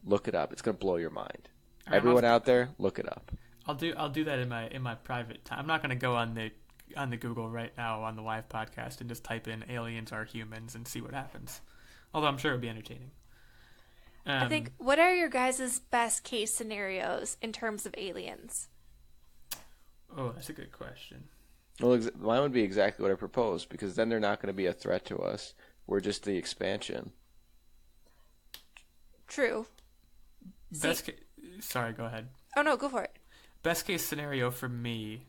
Look it up. It's going to blow your mind. Everyone out there, look it up. I'll do that in my private time. I'm not going to go on the Google right now on the live podcast and just type in aliens are humans and see what happens. Although I'm sure it'll be entertaining. I think, what are your guys' best case scenarios in terms of aliens? Oh, that's a good question. Well, mine would be exactly what I proposed, because then they're not going to be a threat to us. We're just the expansion. True. Sorry, go ahead. Oh, no, go for it. Best case scenario for me,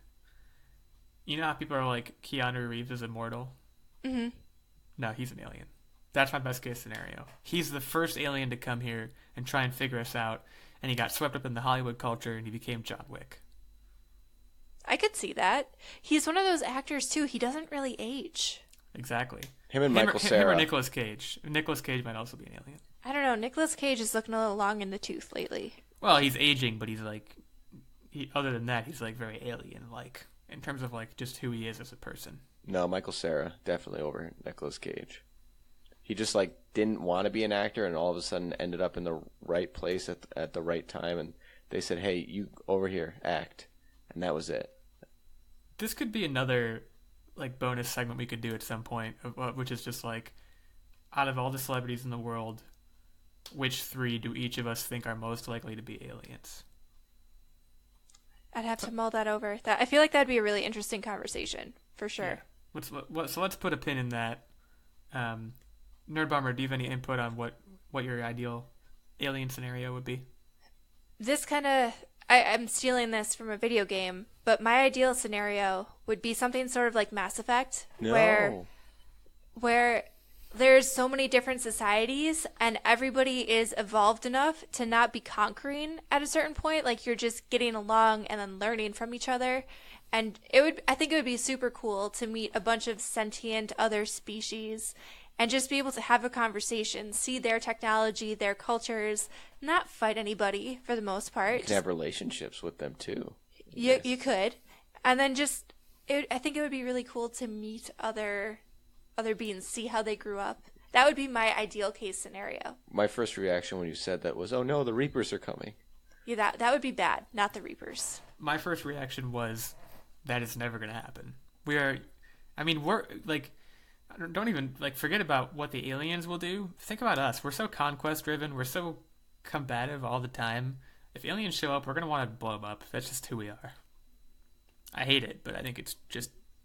you know how people are like, Keanu Reeves is immortal? Mm-hmm. No, he's an alien. That's my best case scenario. He's the first alien to come here and try and figure us out, and he got swept up in the Hollywood culture and he became John Wick. I could see that. He's one of those actors, too. He doesn't really age. Exactly. Him and Michael Cera. Him or Nicolas Cage. Nicolas Cage might also be an alien. I don't know. Nicolas Cage is looking a little long in the tooth lately. Well, he's aging, but he's like, other than that, he's like very alien-like in terms of like just who he is as a person. No, Michael Cera, definitely over Nicolas Cage. He just like didn't want to be an actor, and all of a sudden ended up in the right place at the right time, and they said, "Hey, you over here, act," and that was it. This could be another like bonus segment we could do at some point, which is just like, out of all the celebrities in the world, which three do each of us think are most likely to be aliens? I'd have to mull that over. I feel like that'd be a really interesting conversation, for sure. Yeah. So let's put a pin in that. Nerd Bomber, do you have any input on what your ideal alien scenario would be? This kind of... I'm stealing this from a video game, but my ideal scenario would be something sort of like Mass Effect, No. where there's so many different societies and everybody is evolved enough to not be conquering at a certain point. Like, you're just getting along and then learning from each other. And I think it would be super cool to meet a bunch of sentient other species and just be able to have a conversation, see their technology, their cultures, not fight anybody for the most part. You can have relationships with them too. You could. And then I think it would be really cool to meet other beings, see how they grew up. That would be my ideal case scenario. My first reaction when you said that was, "Oh no, the Reapers are coming." Yeah, that would be bad, not the Reapers. My first reaction was, that is never going to happen. We're like, don't even like forget about what the aliens will do. Think about us. We're so conquest driven. We're so combative all the time. If aliens show up, we're going to want to blow them up. That's just who we are. I hate it, but I think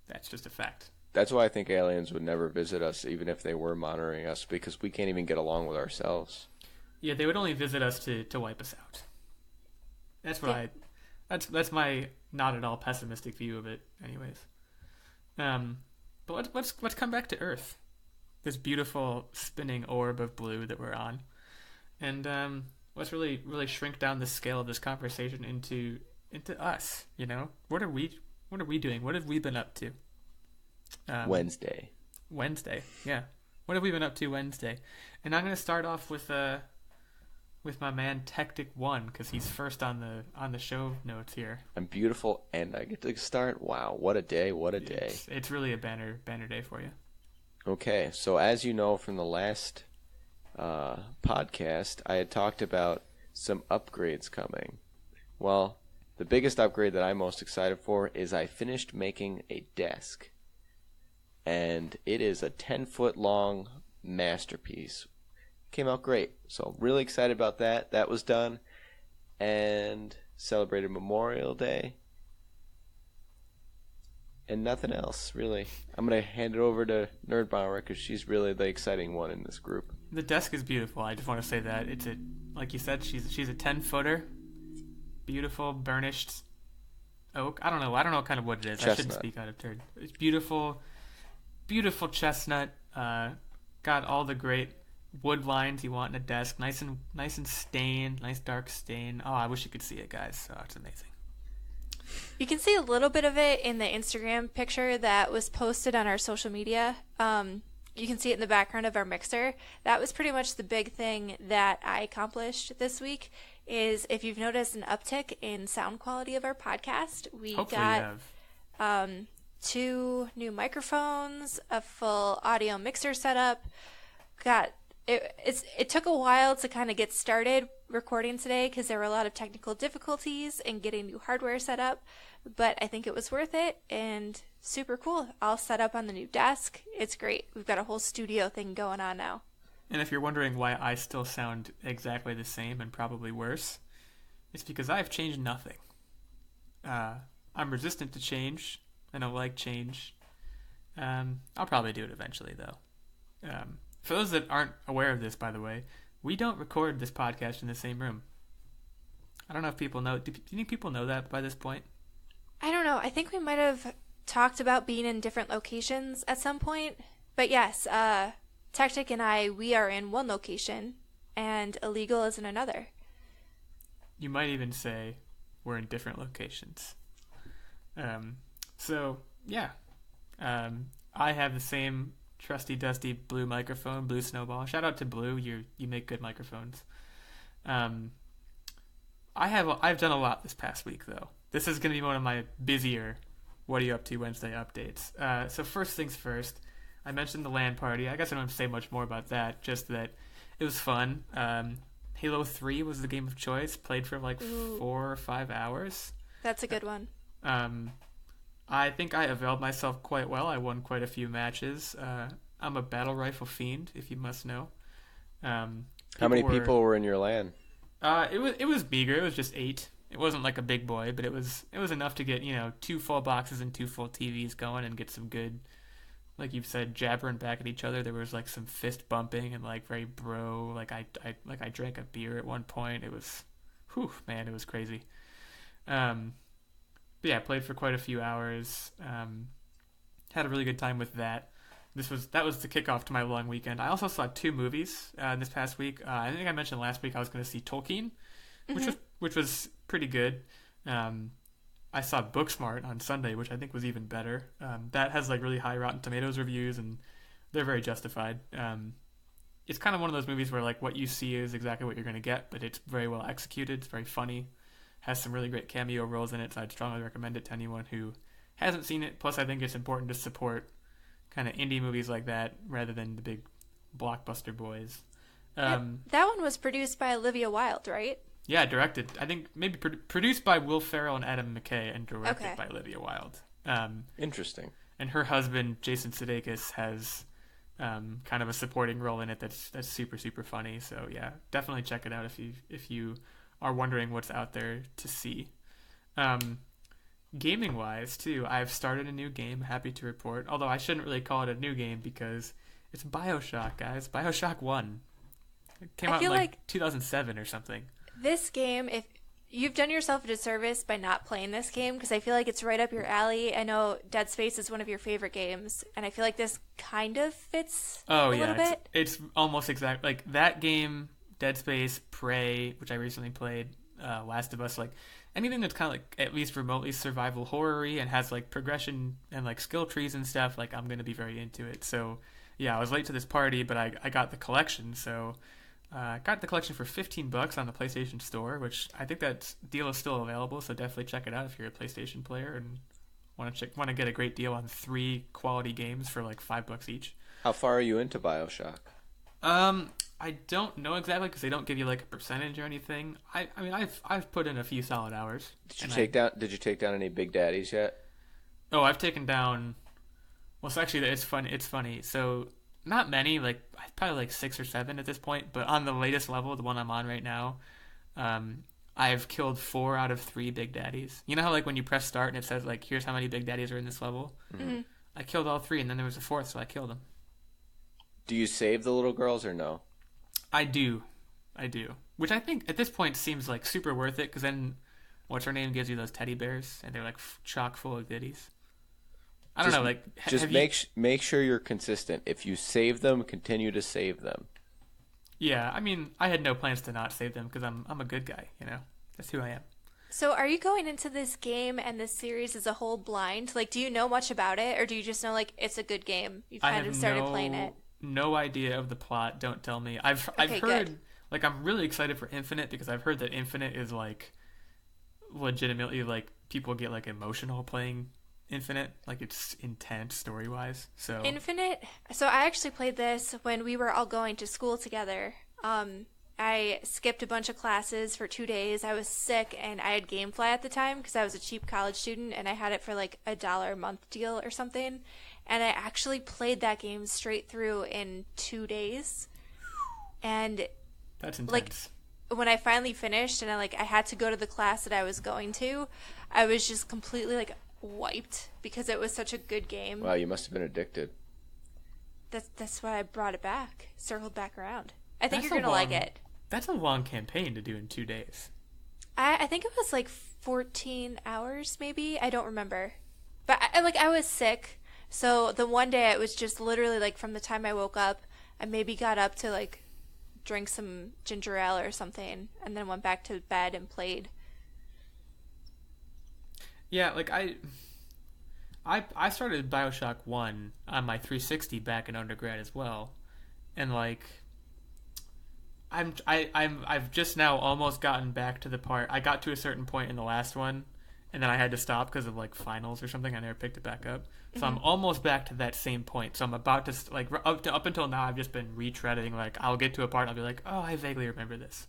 that's just a fact. That's why I think aliens would never visit us, even if they were monitoring us, because we can't even get along with ourselves. Yeah, they would only visit us to wipe us out. That's my not at all pessimistic view of it, anyways. But let's come back to Earth, this beautiful spinning orb of blue that we're on, and let's really shrink down the scale of this conversation into us. You know, what are we doing? What have we been up to? Wednesday, yeah. What have we been up to Wednesday? And I'm going to start off with my man Techtic 1, because he's first on the show notes here. I'm beautiful, and I get to start. Wow, what a day! What a day! It's really a banner day for you. Okay, so as you know from the last podcast, I had talked about some upgrades coming. Well, the biggest upgrade that I'm most excited for is I finished making a desk. And it is a 10-foot long masterpiece. Came out great. So really excited about that. That was done. And celebrated Memorial Day. And nothing else, really. I'm going to hand it over to Nerdbauer because she's really the exciting one in this group. The desk is beautiful. I just want to say that. It's a, like you said, she's a 10-footer. Beautiful, burnished oak. I don't know what kind of wood it is. Chestnut. I shouldn't speak out of turn. It's beautiful chestnut. Got all the great wood lines you want in a desk. Nice and stained. Nice dark stain. Oh, I wish you could see it, guys. Oh, it's amazing. You can see a little bit of it in the Instagram picture that was posted on our social media. You can see it in the background of our mixer. That was pretty much the big thing that I accomplished this week. Is if you've noticed an uptick in sound quality of our podcast, we Hopefully got you have. 2 new microphones, a full audio mixer setup. It took a while to kind of get started recording today because there were a lot of technical difficulties in getting new hardware set up, but I think it was worth it and super cool. All set up on the new desk. It's great. We've got a whole studio thing going on now. And if you're wondering why I still sound exactly the same and probably worse, it's because I've changed nothing. I'm resistant to change. I don't like change. I'll probably do it eventually, though. For those that aren't aware of this, by the way, we don't record this podcast in the same room. I don't know if people know. Do you think people know that by this point? I don't know. I think we might have talked about being in different locations at some point. But yes, Techtic and we are in one location, and Illeagle is in another. You might even say we're in different locations. So, yeah. I have the same trusty dusty blue microphone, Blue Snowball. Shout out to Blue. You make good microphones. I've done a lot this past week, though. This is going to be one of my busier What Are You Up To Wednesday updates. So first things first, I mentioned the LAN party. I guess I don't have to say much more about that, just that it was fun. Halo 3 was the game of choice, played for like 4 or 5 hours. That's a good one. I think I availed myself quite well. I won quite a few matches. I'm a battle rifle fiend, if you must know. How many people were in your LAN? It was meager. It was just 8. It wasn't like a big boy, but it was enough to get 2 full boxes and 2 full TVs going and get some good, like you've said, jabbering back at each other. There was like some fist bumping and like very bro. Like I drank a beer at one point. It was, man, it was crazy. But yeah, played for quite a few hours. Had a really good time with that. That was the kickoff to my long weekend. I also saw 2 movies this past week. I think I mentioned last week I was going to see Tolkien, which was pretty good. I saw Booksmart on Sunday, which I think was even better. That has like really high Rotten Tomatoes reviews, and they're very justified. It's kind of one of those movies where like what you see is exactly what you're going to get, but it's very well executed. It's very funny. Has some really great cameo roles in it, so I'd strongly recommend it to anyone who hasn't seen it. Plus, I think it's important to support kind of indie movies like that rather than the big blockbuster boys. That one was produced by Olivia Wilde, right? Yeah, directed. I think maybe produced by Will Ferrell and Adam McKay and directed by Olivia Wilde. Interesting. And her husband, Jason Sudeikis, has kind of a supporting role in it that's super, super funny. So yeah, definitely check it out if you are wondering what's out there to see. Gaming wise too, I've started a new game, happy to report, although I shouldn't really call it a new game because it's Bioshock, guys. Bioshock 1. It came out in like 2007 or something. This game, if you've done yourself a disservice by not playing this game, because I feel like it's right up your alley. I know Dead Space is one of your favorite games, and I feel like this kind of fits a little bit. It's almost exact like that game, Dead Space, Prey, which I recently played, Last of Us, like anything that's kind of like at least remotely survival horror-y and has like progression and like skill trees and stuff, like I'm going to be very into it. So yeah, I was late to this party, but I got the collection, so got the collection for $15 on the PlayStation Store, which I think that deal is still available, so definitely check it out if you're a PlayStation player and want to get a great deal on 3 quality games for like $5 each. How far are you into Bioshock? I I don't know exactly because they don't give you like a percentage or anything. I mean, I've put in a few solid hours. Did you take down any big daddies yet? Oh, I've taken down. Well, so actually, it's fun. It's funny. So not many, like probably like 6 or 7 at this point. But on the latest level, the one I'm on right now, I've killed 4 out of 3 big daddies. You know how like when you press start and it says like here's how many big daddies are in this level. Mm-hmm. I killed all 3, and then there was a 4th, so I killed him. Do you save the little girls or no? I do. Which I think at this point seems like super worth it because then what's her name gives you those teddy bears and they're like chock full of goodies. I don't know, like just make sure you're consistent. If you save them, continue to save them. Yeah, I mean, I had no plans to not save them because I'm a good guy, you know. That's who I am. So are you going into this game and this series as a whole blind? Like, do you know much about it, or do you just know like it's a good game? You've kind of started playing it. No idea of the plot. Don't tell me. I've heard good. Like I'm really excited for Infinite because I've heard that Infinite is like legitimately like people get like emotional playing Infinite, like it's intense story wise. So Infinite. So I actually played this when we were all going to school together. I skipped a bunch of classes for 2 days. I was sick and I had GameFly at the time because I was a cheap college student and I had it for like $1 a month deal or something. And I actually played that game straight through in 2 days. And that's intense. Like when I finally finished and I had to go to the class that I was going to, I was just completely like wiped because it was such a good game. Wow, you must have been addicted. That's why I brought it back, circled back around. I think you're gonna like it. That's a long campaign to do in 2 days. I think it was like 14 hours, maybe. I don't remember, but I was sick, so the one day it was just literally like from the time I woke up, I maybe got up to like drink some ginger ale or something, and then went back to bed and played. Yeah, like I started Bioshock 1 on my 360 back in undergrad as well, and like I've just now almost gotten back to the part I got to a certain point in the last one, and then I had to stop because of like finals or something. I never picked it back up, so I'm almost back to that same point. So I'm about to like up until now I've just been retreading. Like I'll get to a part, I'll be like, oh, I vaguely remember this.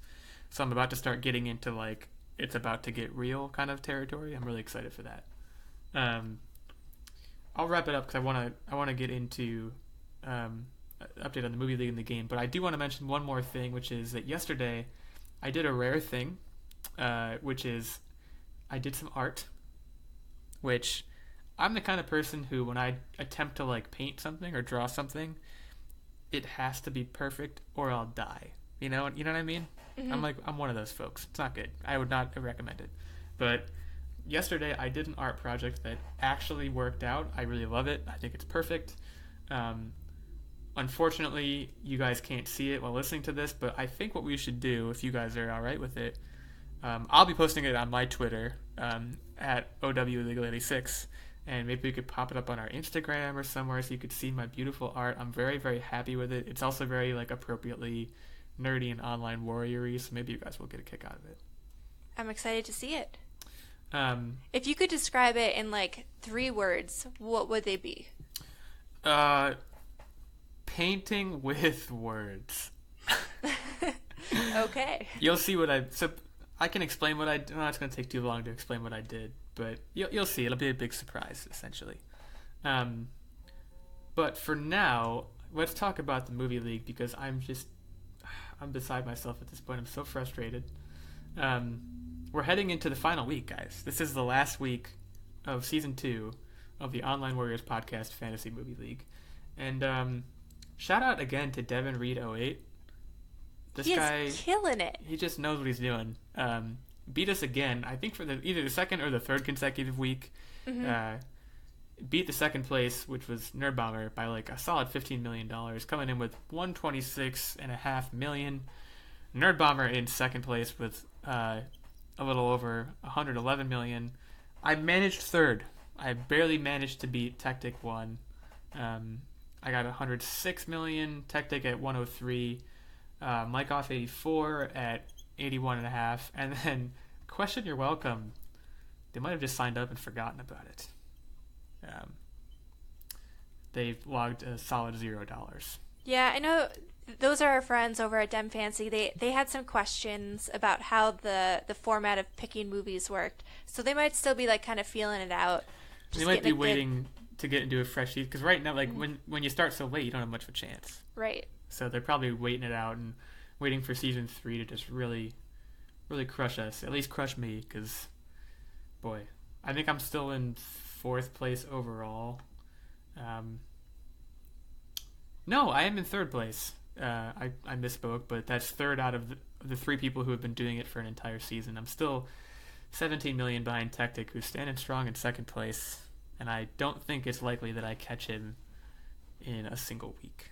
So I'm about to start getting into like it's about to get real kind of territory. I'm really excited for that. I'll wrap it up because I want to get into update on the movie league in the game, but I do want to mention one more thing, which is that yesterday I did a rare thing, which is I did some art, which I'm the kind of person who when I attempt to like paint something or draw something, it has to be perfect or I'll die. You know what I mean? Mm-hmm. I'm one of those folks. It's not good. I would not recommend it. But yesterday I did an art project that actually worked out. I really love it. I think it's perfect. Unfortunately, you guys can't see it while listening to this, but I think what we should do, if you guys are all right with it, I'll be posting it on my Twitter at OWLegal86, and maybe we could pop it up on our Instagram or somewhere so you could see my beautiful art. I'm very, very happy with it. It's also very like appropriately nerdy and online warrior-y, so maybe you guys will get a kick out of it. I'm excited to see it. If you could describe it in like 3 words, what would they be? Painting with words. Okay. You'll see what I can explain what I did. No, it's going to take too long to explain what I did, but you'll see. It'll be a big surprise, essentially. But for now, let's talk about the movie league because I'm beside myself at this point. I'm so frustrated. We're heading into the final week, guys. This is the last week of season 2 of the Online Warriors Podcast Fantasy Movie League, and shout out again to Devin Reed 08. This guy is killing it. He just knows what he's doing. Beat us again, I think for either the second or the third consecutive week. Mm-hmm. Beat the second place, which was Nerd Bomber, by like a solid $15 million, coming in with $126.5 million. Nerd Bomber in second place with a little over $111 million. I managed third. I barely managed to beat Techtic 1. I got $106 million. Techtic at 103. Mike Off 84 at 81.5. And then Question You're Welcome. They might have just signed up and forgotten about it. They logged a solid $0. Yeah, I know those are our friends over at Dem Fancy. They had some questions about how the format of picking movies worked. So they might still be like kind of feeling it out. They might be waiting to get into a fresh season because right now, like when you start so late, you don't have much of a chance. Right. So they're probably waiting it out and waiting for season 3 to just really, really crush us. At least crush me, because, boy, I think I'm still in 4th place overall. No, I am in 3rd place. I misspoke, but that's 3rd out of the 3 people who have been doing it for an entire season. I'm still 17 million behind Techtic, who's standing strong in 2nd place, and I don't think it's likely that I catch him in a single week.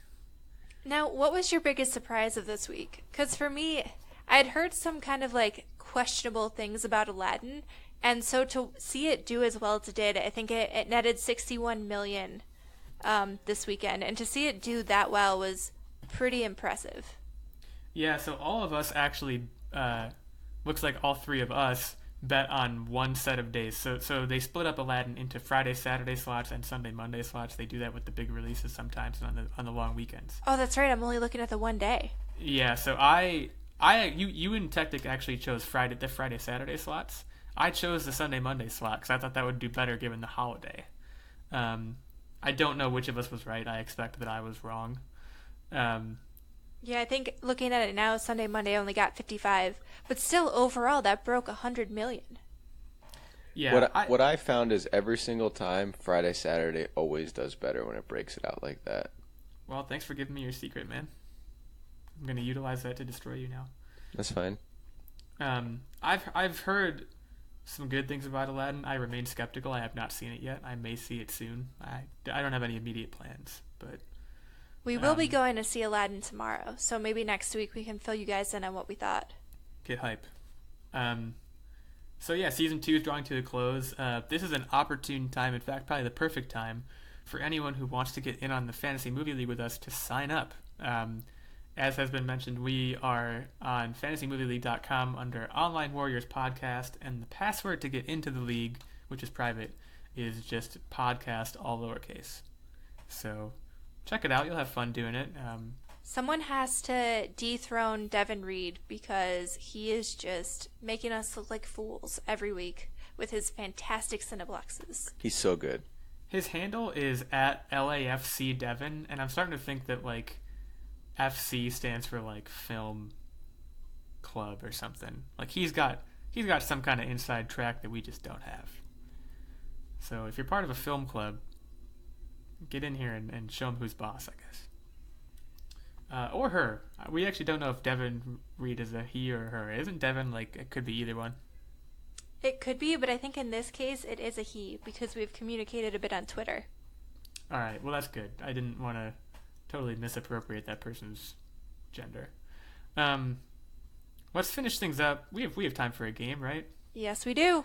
Now, what was your biggest surprise of this week? Because for me, I'd heard some kind of like questionable things about Aladdin, and so to see it do as well as it did, I think it netted 61 million this weekend, and to see it do that well was pretty impressive. Yeah, so all of us actually, looks like all 3 of us bet on one set of days. So they split up Aladdin into Friday, Saturday slots and Sunday, Monday slots. They do that with the big releases sometimes on the long weekends. Oh, that's right. I'm only looking at the one day. Yeah, so you and Techtic actually chose the Friday, Saturday slots. I chose the Sunday, Monday slot because I thought that would do better given the holiday. I don't know which of us was right. I expect that I was wrong. Yeah, I think looking at it now, Sunday, Monday only got 55, but still overall that broke 100 million. Yeah. What I found is every single time Friday, Saturday always does better when it breaks it out like that. Well, thanks for giving me your secret, man. I'm going to utilize that to destroy you now. That's fine. I've heard some good things about Aladdin. I remain skeptical. I have not seen it yet. I may see it soon. I don't have any immediate plans, but we will be going to see Aladdin tomorrow, so maybe next week we can fill you guys in on what we thought. Get hype. So yeah, season 2 is drawing to a close. This is an opportune time, in fact, probably the perfect time for anyone who wants to get in on the Fantasy Movie League with us to sign up. As has been mentioned, we are on fantasymovieleague.com under Online Warriors Podcast, and the password to get into the league, which is private, is just podcast, all lowercase. So check it out. You'll have fun doing it. Someone has to dethrone Devin Reed because he is just making us look like fools every week with his fantastic Cinepluxes. He's so good. His handle is at LAFC Devin, and I'm starting to think that like FC stands for like film club or something. Like he's got some kind of inside track that we just don't have. So if you're part of a film club, get in here and show him who's boss, I guess. Or her. We actually don't know if Devin Reed is a he or her. Isn't Devin like, it could be either one? It could be, but I think in this case it is a he because we've communicated a bit on Twitter. Alright, well that's good. I didn't want to totally misappropriate that person's gender. Let's finish things up. We have time for a game, right? Yes, we do.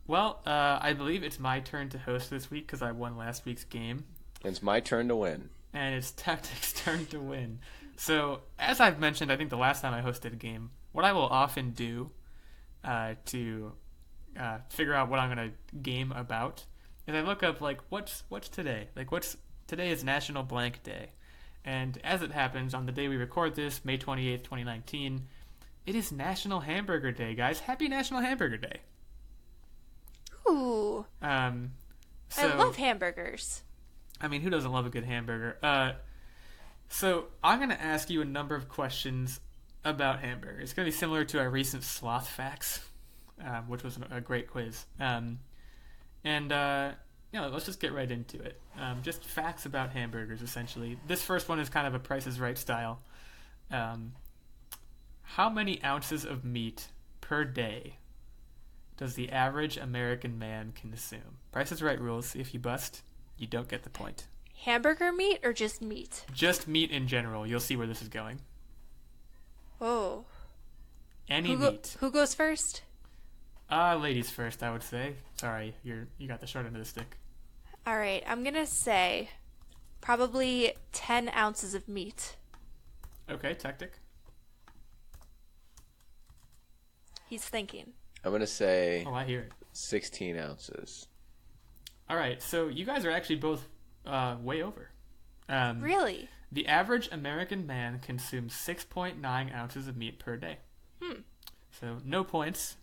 Well, I believe it's my turn to host this week because I won last week's game. It's my turn to win. And it's Techtic's turn to win. So, as I've mentioned, I think the last time I hosted a game, what I will often do to figure out what I'm going to game about is I look up, like, what's today? Like, today is National Blank Day. And as it happens, on the day we record this, May 28th, 2019, it is National Hamburger Day, guys. Happy National Hamburger Day. Ooh. I love hamburgers. I mean, who doesn't love a good hamburger? So I'm going to ask you a number of questions about hamburgers. It's going to be similar to our recent Sloth Facts, which was a great quiz. Let's just get right into it. Just facts about hamburgers, essentially. This first one is kind of a Price is Right style. How many ounces of meat per day does the average American man consume? Price is Right rules. If you bust, you don't get the point. Hamburger meat or just meat? Just meat in general. You'll see where this is going. Oh. Any meat. Who goes first? Ladies first, I would say. Sorry, you got the short end of the stick. All right, I'm going to say probably 10 ounces of meat. Okay, Techtic. He's thinking. I'm going to say I hear it. 16 ounces. All right, so you guys are actually both way over. Really? The average American man consumes 6.9 ounces of meat per day. So no points.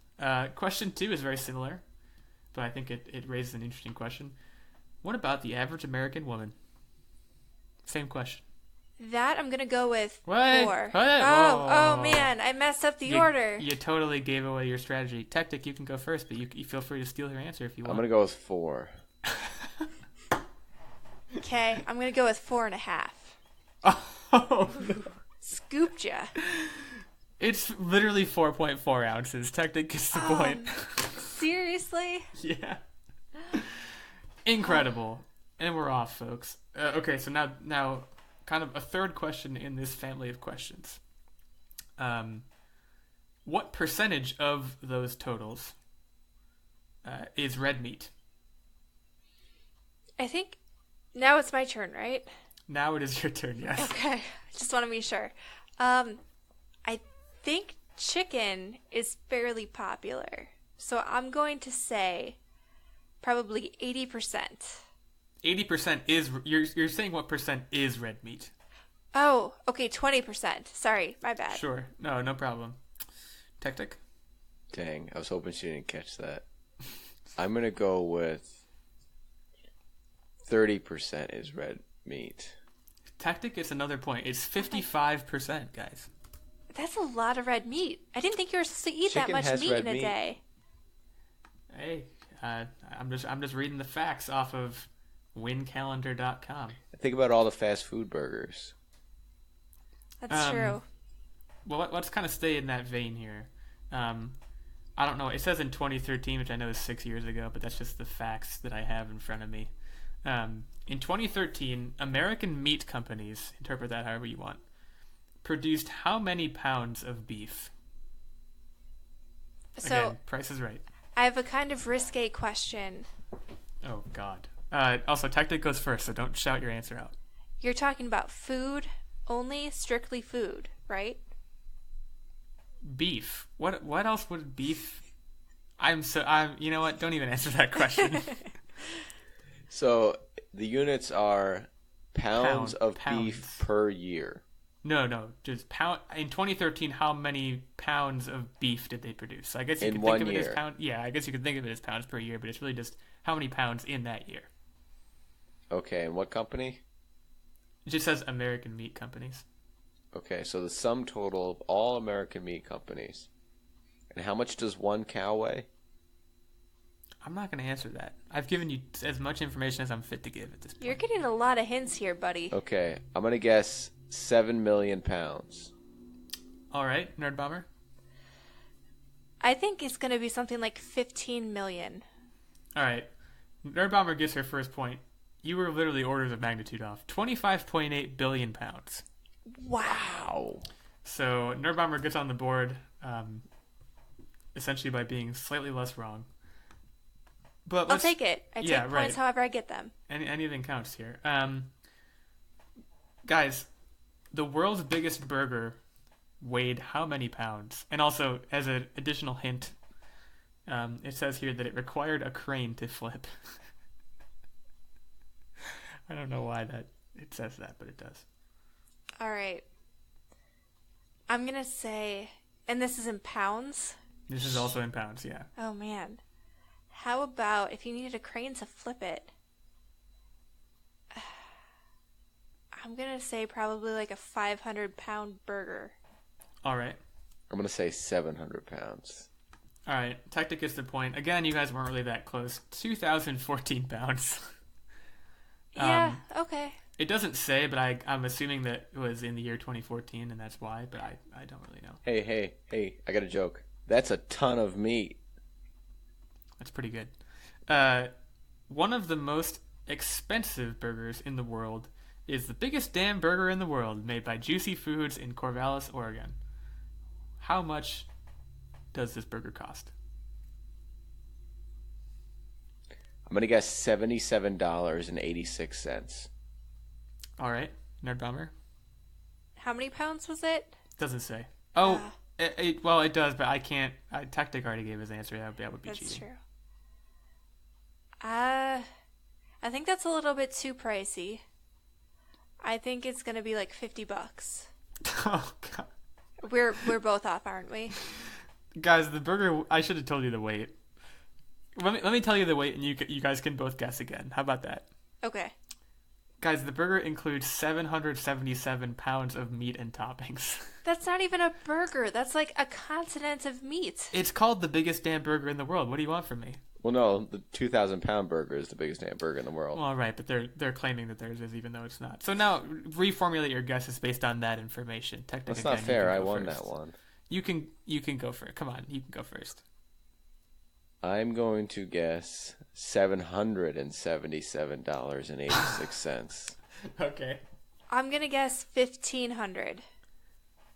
Question 2 is very similar, but I think it raises an interesting question. What about the average American woman? Same question. That I'm gonna go with What? 4. What? Oh man, I messed up the order. You totally gave away your strategy. Techtic, you can go first, but you feel free to steal your answer if you want. I'm gonna go with 4. Okay, I'm gonna go with 4.5. Oh, no. Scooped ya. It's literally 4.4 ounces. Techtic gets the point. Seriously? Yeah. Incredible. And we're off, folks. Okay, so now, kind of a third question in this family of questions. What percentage of those totals is red meat? I think now it's my turn, right? Now it is your turn, yes. Okay, just want to be sure. I think chicken is fairly popular, so I'm going to say probably 80%. 80% is... You're saying what percent is red meat? Oh, okay, 20%. Sorry, my bad. Sure. No problem. Techtic? Dang, I was hoping she didn't catch that. I'm gonna go with 30% is red meat. Techtic gets another point. It's 55%, guys. That's a lot of red meat. I didn't think you were supposed to eat that Chicken much has meat red in a meat. day. Hey, I'm just reading the facts off of wincalendar.com. Think about all the fast food burgers. That's true. Well, let's kind of stay in that vein here. I don't know. It says in 2013, which I know is 6 years ago, but that's just the facts that I have in front of me. In 2013, American meat companies, interpret that however you want, produced how many pounds of beef? So Again, Price is Right. I have a kind of risque question. Oh, God. Also, Techtic goes first, so don't shout your answer out. You're talking about food only, strictly food, right? Beef. What else would beef... you know what? Don't even answer that question. So the units are pounds of Pounds. beef per year. No, just pound. In 2013, how many pounds of beef did they produce? So I guess you In could 1 think of it as year. pound. Yeah, I guess you could think of it as pounds per year, but it's really just how many pounds in that year. Okay, and what company? It just says American meat companies. Okay, so the sum total of all American meat companies. And how much does one cow weigh? I'm not going to answer that. I've given you as much information as I'm fit to give at this point. You're getting a lot of hints here, buddy. Okay, I'm going to guess 7 million pounds. All right, Nerd Bomber. I think it's going to be something like 15 million. All right, Nerd Bomber gets her first point. You were literally orders of magnitude off. 25.8 billion pounds. Wow. So Nerd Bomber gets on the board, essentially by being slightly less wrong. But I'll take it. I take yeah, points right. however I get them. Anything counts here. Guys, the world's biggest burger weighed how many pounds? And also, as an additional hint, it says here that it required a crane to flip. I don't know why it says that, but it does. All right. I'm going to say, and this is in pounds? This is also in pounds, yeah. Oh, man. How about if you needed a crane to flip it? I'm going to say probably like a 500-pound burger. All right. I'm going to say 700 pounds. All right. Techtic gets the point. Again, you guys weren't really that close. 2,014 pounds. Yeah, okay. It doesn't say, but I'm assuming that it was in the year 2014, and that's why, but I don't really know. Hey, I got a joke. That's a ton of meat. That's pretty good. One of the most expensive burgers in the world is the biggest damn burger in the world, made by Juicy Foods in Corvallis, Oregon. How much does this burger cost? I'm going to guess $77.86. All right, Nerd Bomber. How many pounds was it? Doesn't say. Oh, well, it does, but I can't. Techtic already gave his answer. That would be That's cheating. true. I think that's a little bit too pricey. I think it's gonna be like $50. Oh god, We're both off, aren't we? guys, the burger. I should have told you the weight. Let me tell you the weight, and you guys can both guess again. How about that? Okay. Guys, the burger includes 777 pounds of meat and toppings. That's not even a burger. That's like a continent of meat. It's called the biggest damn burger in the world. What do you want from me? Well, no, the 2,000-pound burger is the biggest hamburger in the world. Well, right, but they're claiming that theirs is, even though it's not. So now reformulate your guesses based on that information. Technically, That's not fair. I won that one. You can go first. Come on, you can go first. I'm going to guess $777.86. Okay. I'm gonna guess 1,500.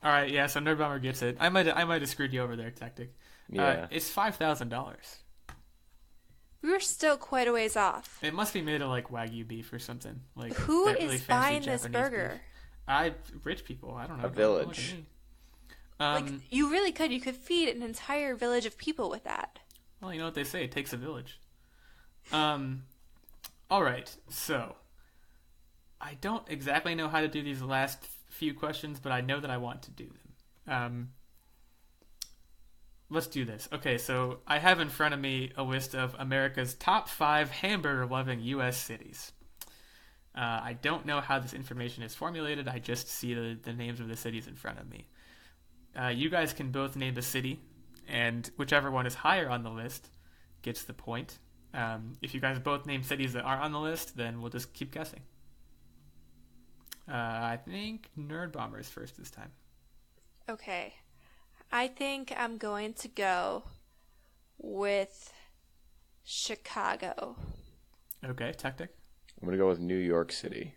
All right, yeah. So Nerd Bomber gets it. I might have screwed you over there, Techtic. Yeah. It's $5,000. We were still quite a ways off. It must be made of like Wagyu beef or something. Like Who that is really fancy buying this Japanese burger? beef. Rich people. I don't know. A village. Like you really could. You could feed an entire village of people with that. Well, you know what they say. It takes a village. All right. So I don't exactly know how to do these last few questions, but I know that I want to do them. Let's do this. Okay, so I have in front of me a list of America's top 5 hamburger-loving U.S. cities. I don't know how this information is formulated. I just see the names of the cities in front of me. You guys can both name a city, and whichever one is higher on the list gets the point. If you guys both name cities that aren't on the list, then we'll just keep guessing. I think Nerd Bomber is first this time. Okay. I think I'm going to go with Chicago. Okay, Techtic. I'm going to go with New York City.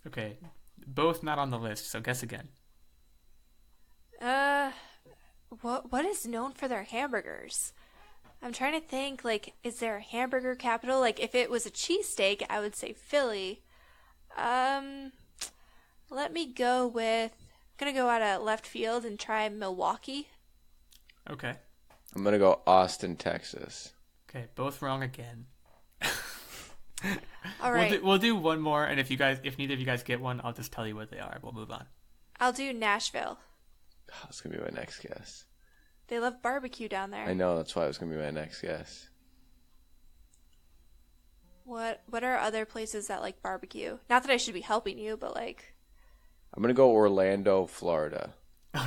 Okay, both not on the list, so guess again. What is known for their hamburgers? I'm trying to think, like, is there a hamburger capital? Like, if it was a cheesesteak, I would say Philly. Let me go with... I'm going to go out of left field and try Milwaukee. Okay. I'm going to go Austin, Texas. Okay, both wrong again. All right. We'll do one more, and if neither of you guys get one, I'll just tell you what they are. We'll move on. I'll do Nashville. Oh, that's going to be my next guess. They love barbecue down there. I know, that's why it was going to be my next guess. What are other places that like barbecue? Not that I should be helping you, but like... I'm going to go Orlando, Florida.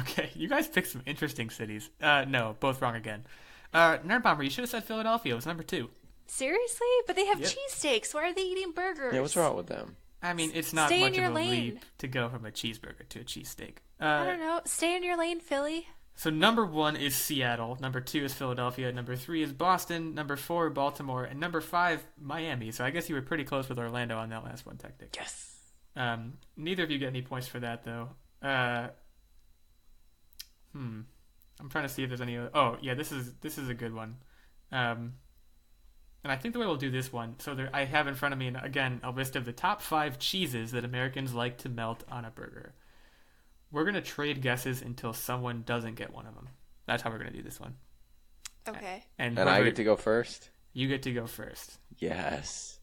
Okay, you guys picked some interesting cities. No, both wrong again. Nerd Bomber, you should have said Philadelphia. It was number 2. Seriously? But they have Yep. cheesesteaks. Why are they eating burgers? Yeah, what's wrong with them? I mean, it's not Stay in much your of a lane. leap to go from a cheeseburger to a cheesesteak. I don't know. Stay in your lane, Philly. So number 1 is Seattle, number 2 is Philadelphia, number 3 is Boston, number 4 Baltimore, and number 5 Miami. So I guess you were pretty close with Orlando on that last one, Techtic. Yes. Neither of you get any points for that though. I'm trying to see if there's any other... Oh yeah, this is a good one. And I think the way we'll do this one, so I have in front of me again a list of the top 5 cheeses that Americans like to melt on a burger. We're going to trade guesses until someone doesn't get one of them. That's how we're going to do this one. Okay. And I get to go first? You get to go first. Yes.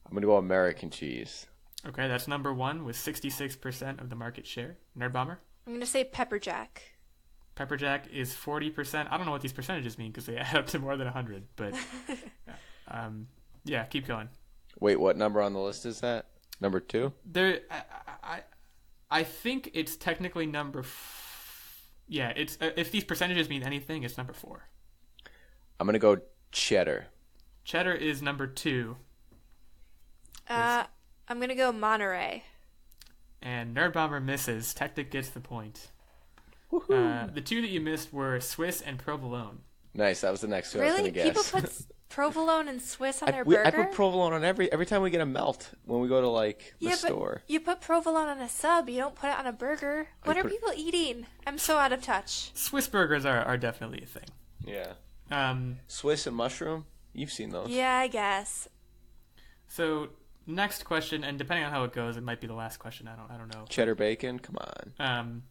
I'm going to go American cheese. Okay, that's number 1 with 66% of the market share. Nerd Bomber? I'm going to say pepper jack. Pepper Jack is 40%. I don't know what these percentages mean because they add up to more than 100. But yeah, keep going. Wait, what number on the list is that? Number 2? I think it's technically number. Yeah, it's if these percentages mean anything, it's number 4. I'm gonna go cheddar. Cheddar is number 2. I'm going to go Monterey. And Nerd Bomber misses. Techtic gets the point. The 2 that you missed were Swiss and Provolone. Nice, that was the next 2 I was Really? gonna guess. People put provolone and Swiss on their I burger? put provolone on every time we get a melt when we go to like the store. But you put provolone on a sub. You don't put it on a burger. What are people eating? I'm so out of touch. Swiss burgers are definitely a thing. Yeah. Swiss and mushroom? You've seen those. Yeah, I guess. So next question, and depending on how it goes, it might be the last question. I don't know. Cheddar bacon? Come on.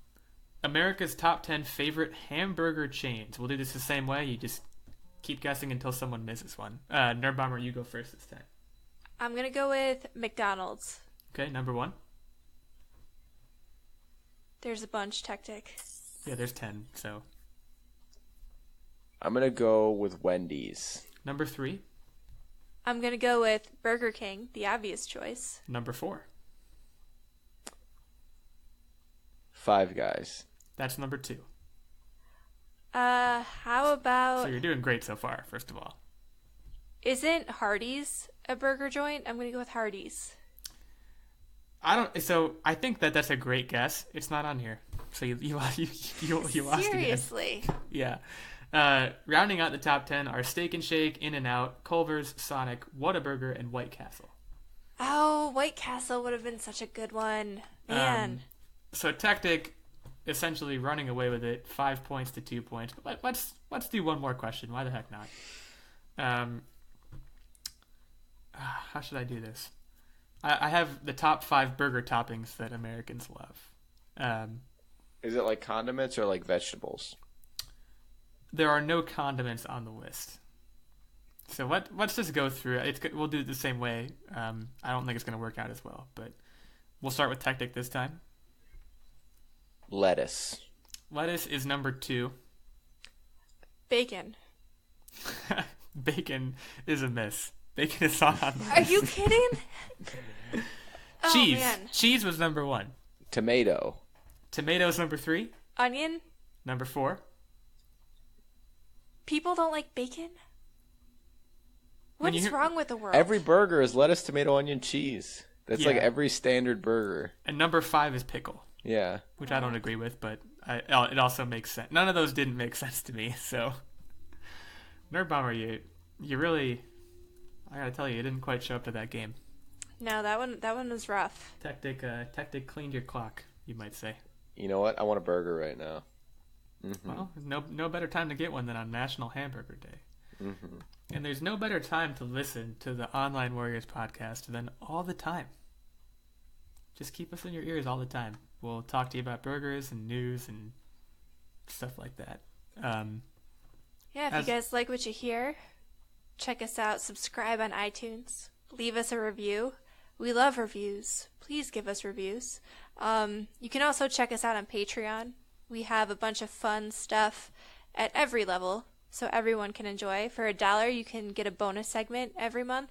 America's top 10 favorite hamburger chains. We'll do this the same way. You just keep guessing until someone misses one. Nerd Bomber, you go first this time. I'm going to go with McDonald's. Okay, number 1. There's a bunch, Techtic. Yeah, there's 10. So I'm gonna go with Wendy's. number 3, I'm going to go with Burger King, the obvious choice. number 4. Five Guys. That's number 2. How about... So you're doing great so far, first of all. Isn't Hardee's a burger joint? I'm going to go with Hardee's. So I think that's a great guess. It's not on here. So you lost again. Seriously? Yeah. Rounding out the top 10 are Steak and Shake, In-N-Out, Culver's, Sonic, Whataburger, and White Castle. Oh, White Castle would have been such a good one. Man. So Techtic essentially running away with it, 5 points to 2 points. But let's do one more question. Why the heck not? How should I do this? I have the top 5 burger toppings that Americans love. Is it like condiments or like vegetables? There are no condiments on the list. So let's just go through it. We'll do it the same way. I don't think it's going to work out as well, but we'll start with Techtic this time. Lettuce. Lettuce is number 2. Bacon. Bacon is a miss. Bacon is not on the list. Are you kidding? Cheese. Oh, man. Cheese was number 1. Tomato. Tomatoes number 3. Onion? Number 4. People don't like bacon? What When you is hear- wrong with the world? Every burger is lettuce, tomato, onion, cheese. That's like Yeah. every standard burger. And number 5 is pickle, Yeah. which I don't agree with, but it also makes sense. None of those didn't make sense to me, so Nerd Bomber, you really, I gotta tell you didn't quite show up to that game. No, that one was rough. Techtic cleaned your clock, you might say. You know what? I want a burger right now. Well, no better time to get one than on National Hamburger Day. Mm-hmm. And there's no better time to listen to the Online Warriors podcast than all the time. Just keep us in your ears all the time. We'll talk to you about burgers and news and stuff like that. Yeah, if you guys like what you hear, check us out. Subscribe on iTunes. Leave us a review. We love reviews. Please give us reviews. You can also check us out on Patreon. We have a bunch of fun stuff at every level, so everyone can enjoy. For $1, you can get a bonus segment every month.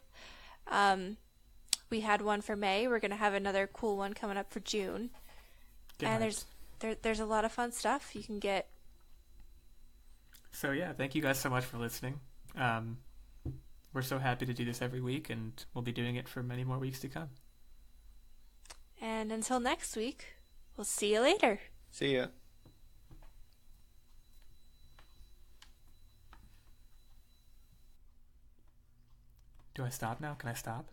We had one for May. We're going to have another cool one coming up for June. And there's a lot of fun stuff you can get. So yeah, thank you guys so much for listening. We're so happy to do this every week, and we'll be doing it for many more weeks to come. And until next week, we'll see you later. See ya. Do I stop now? Can I stop?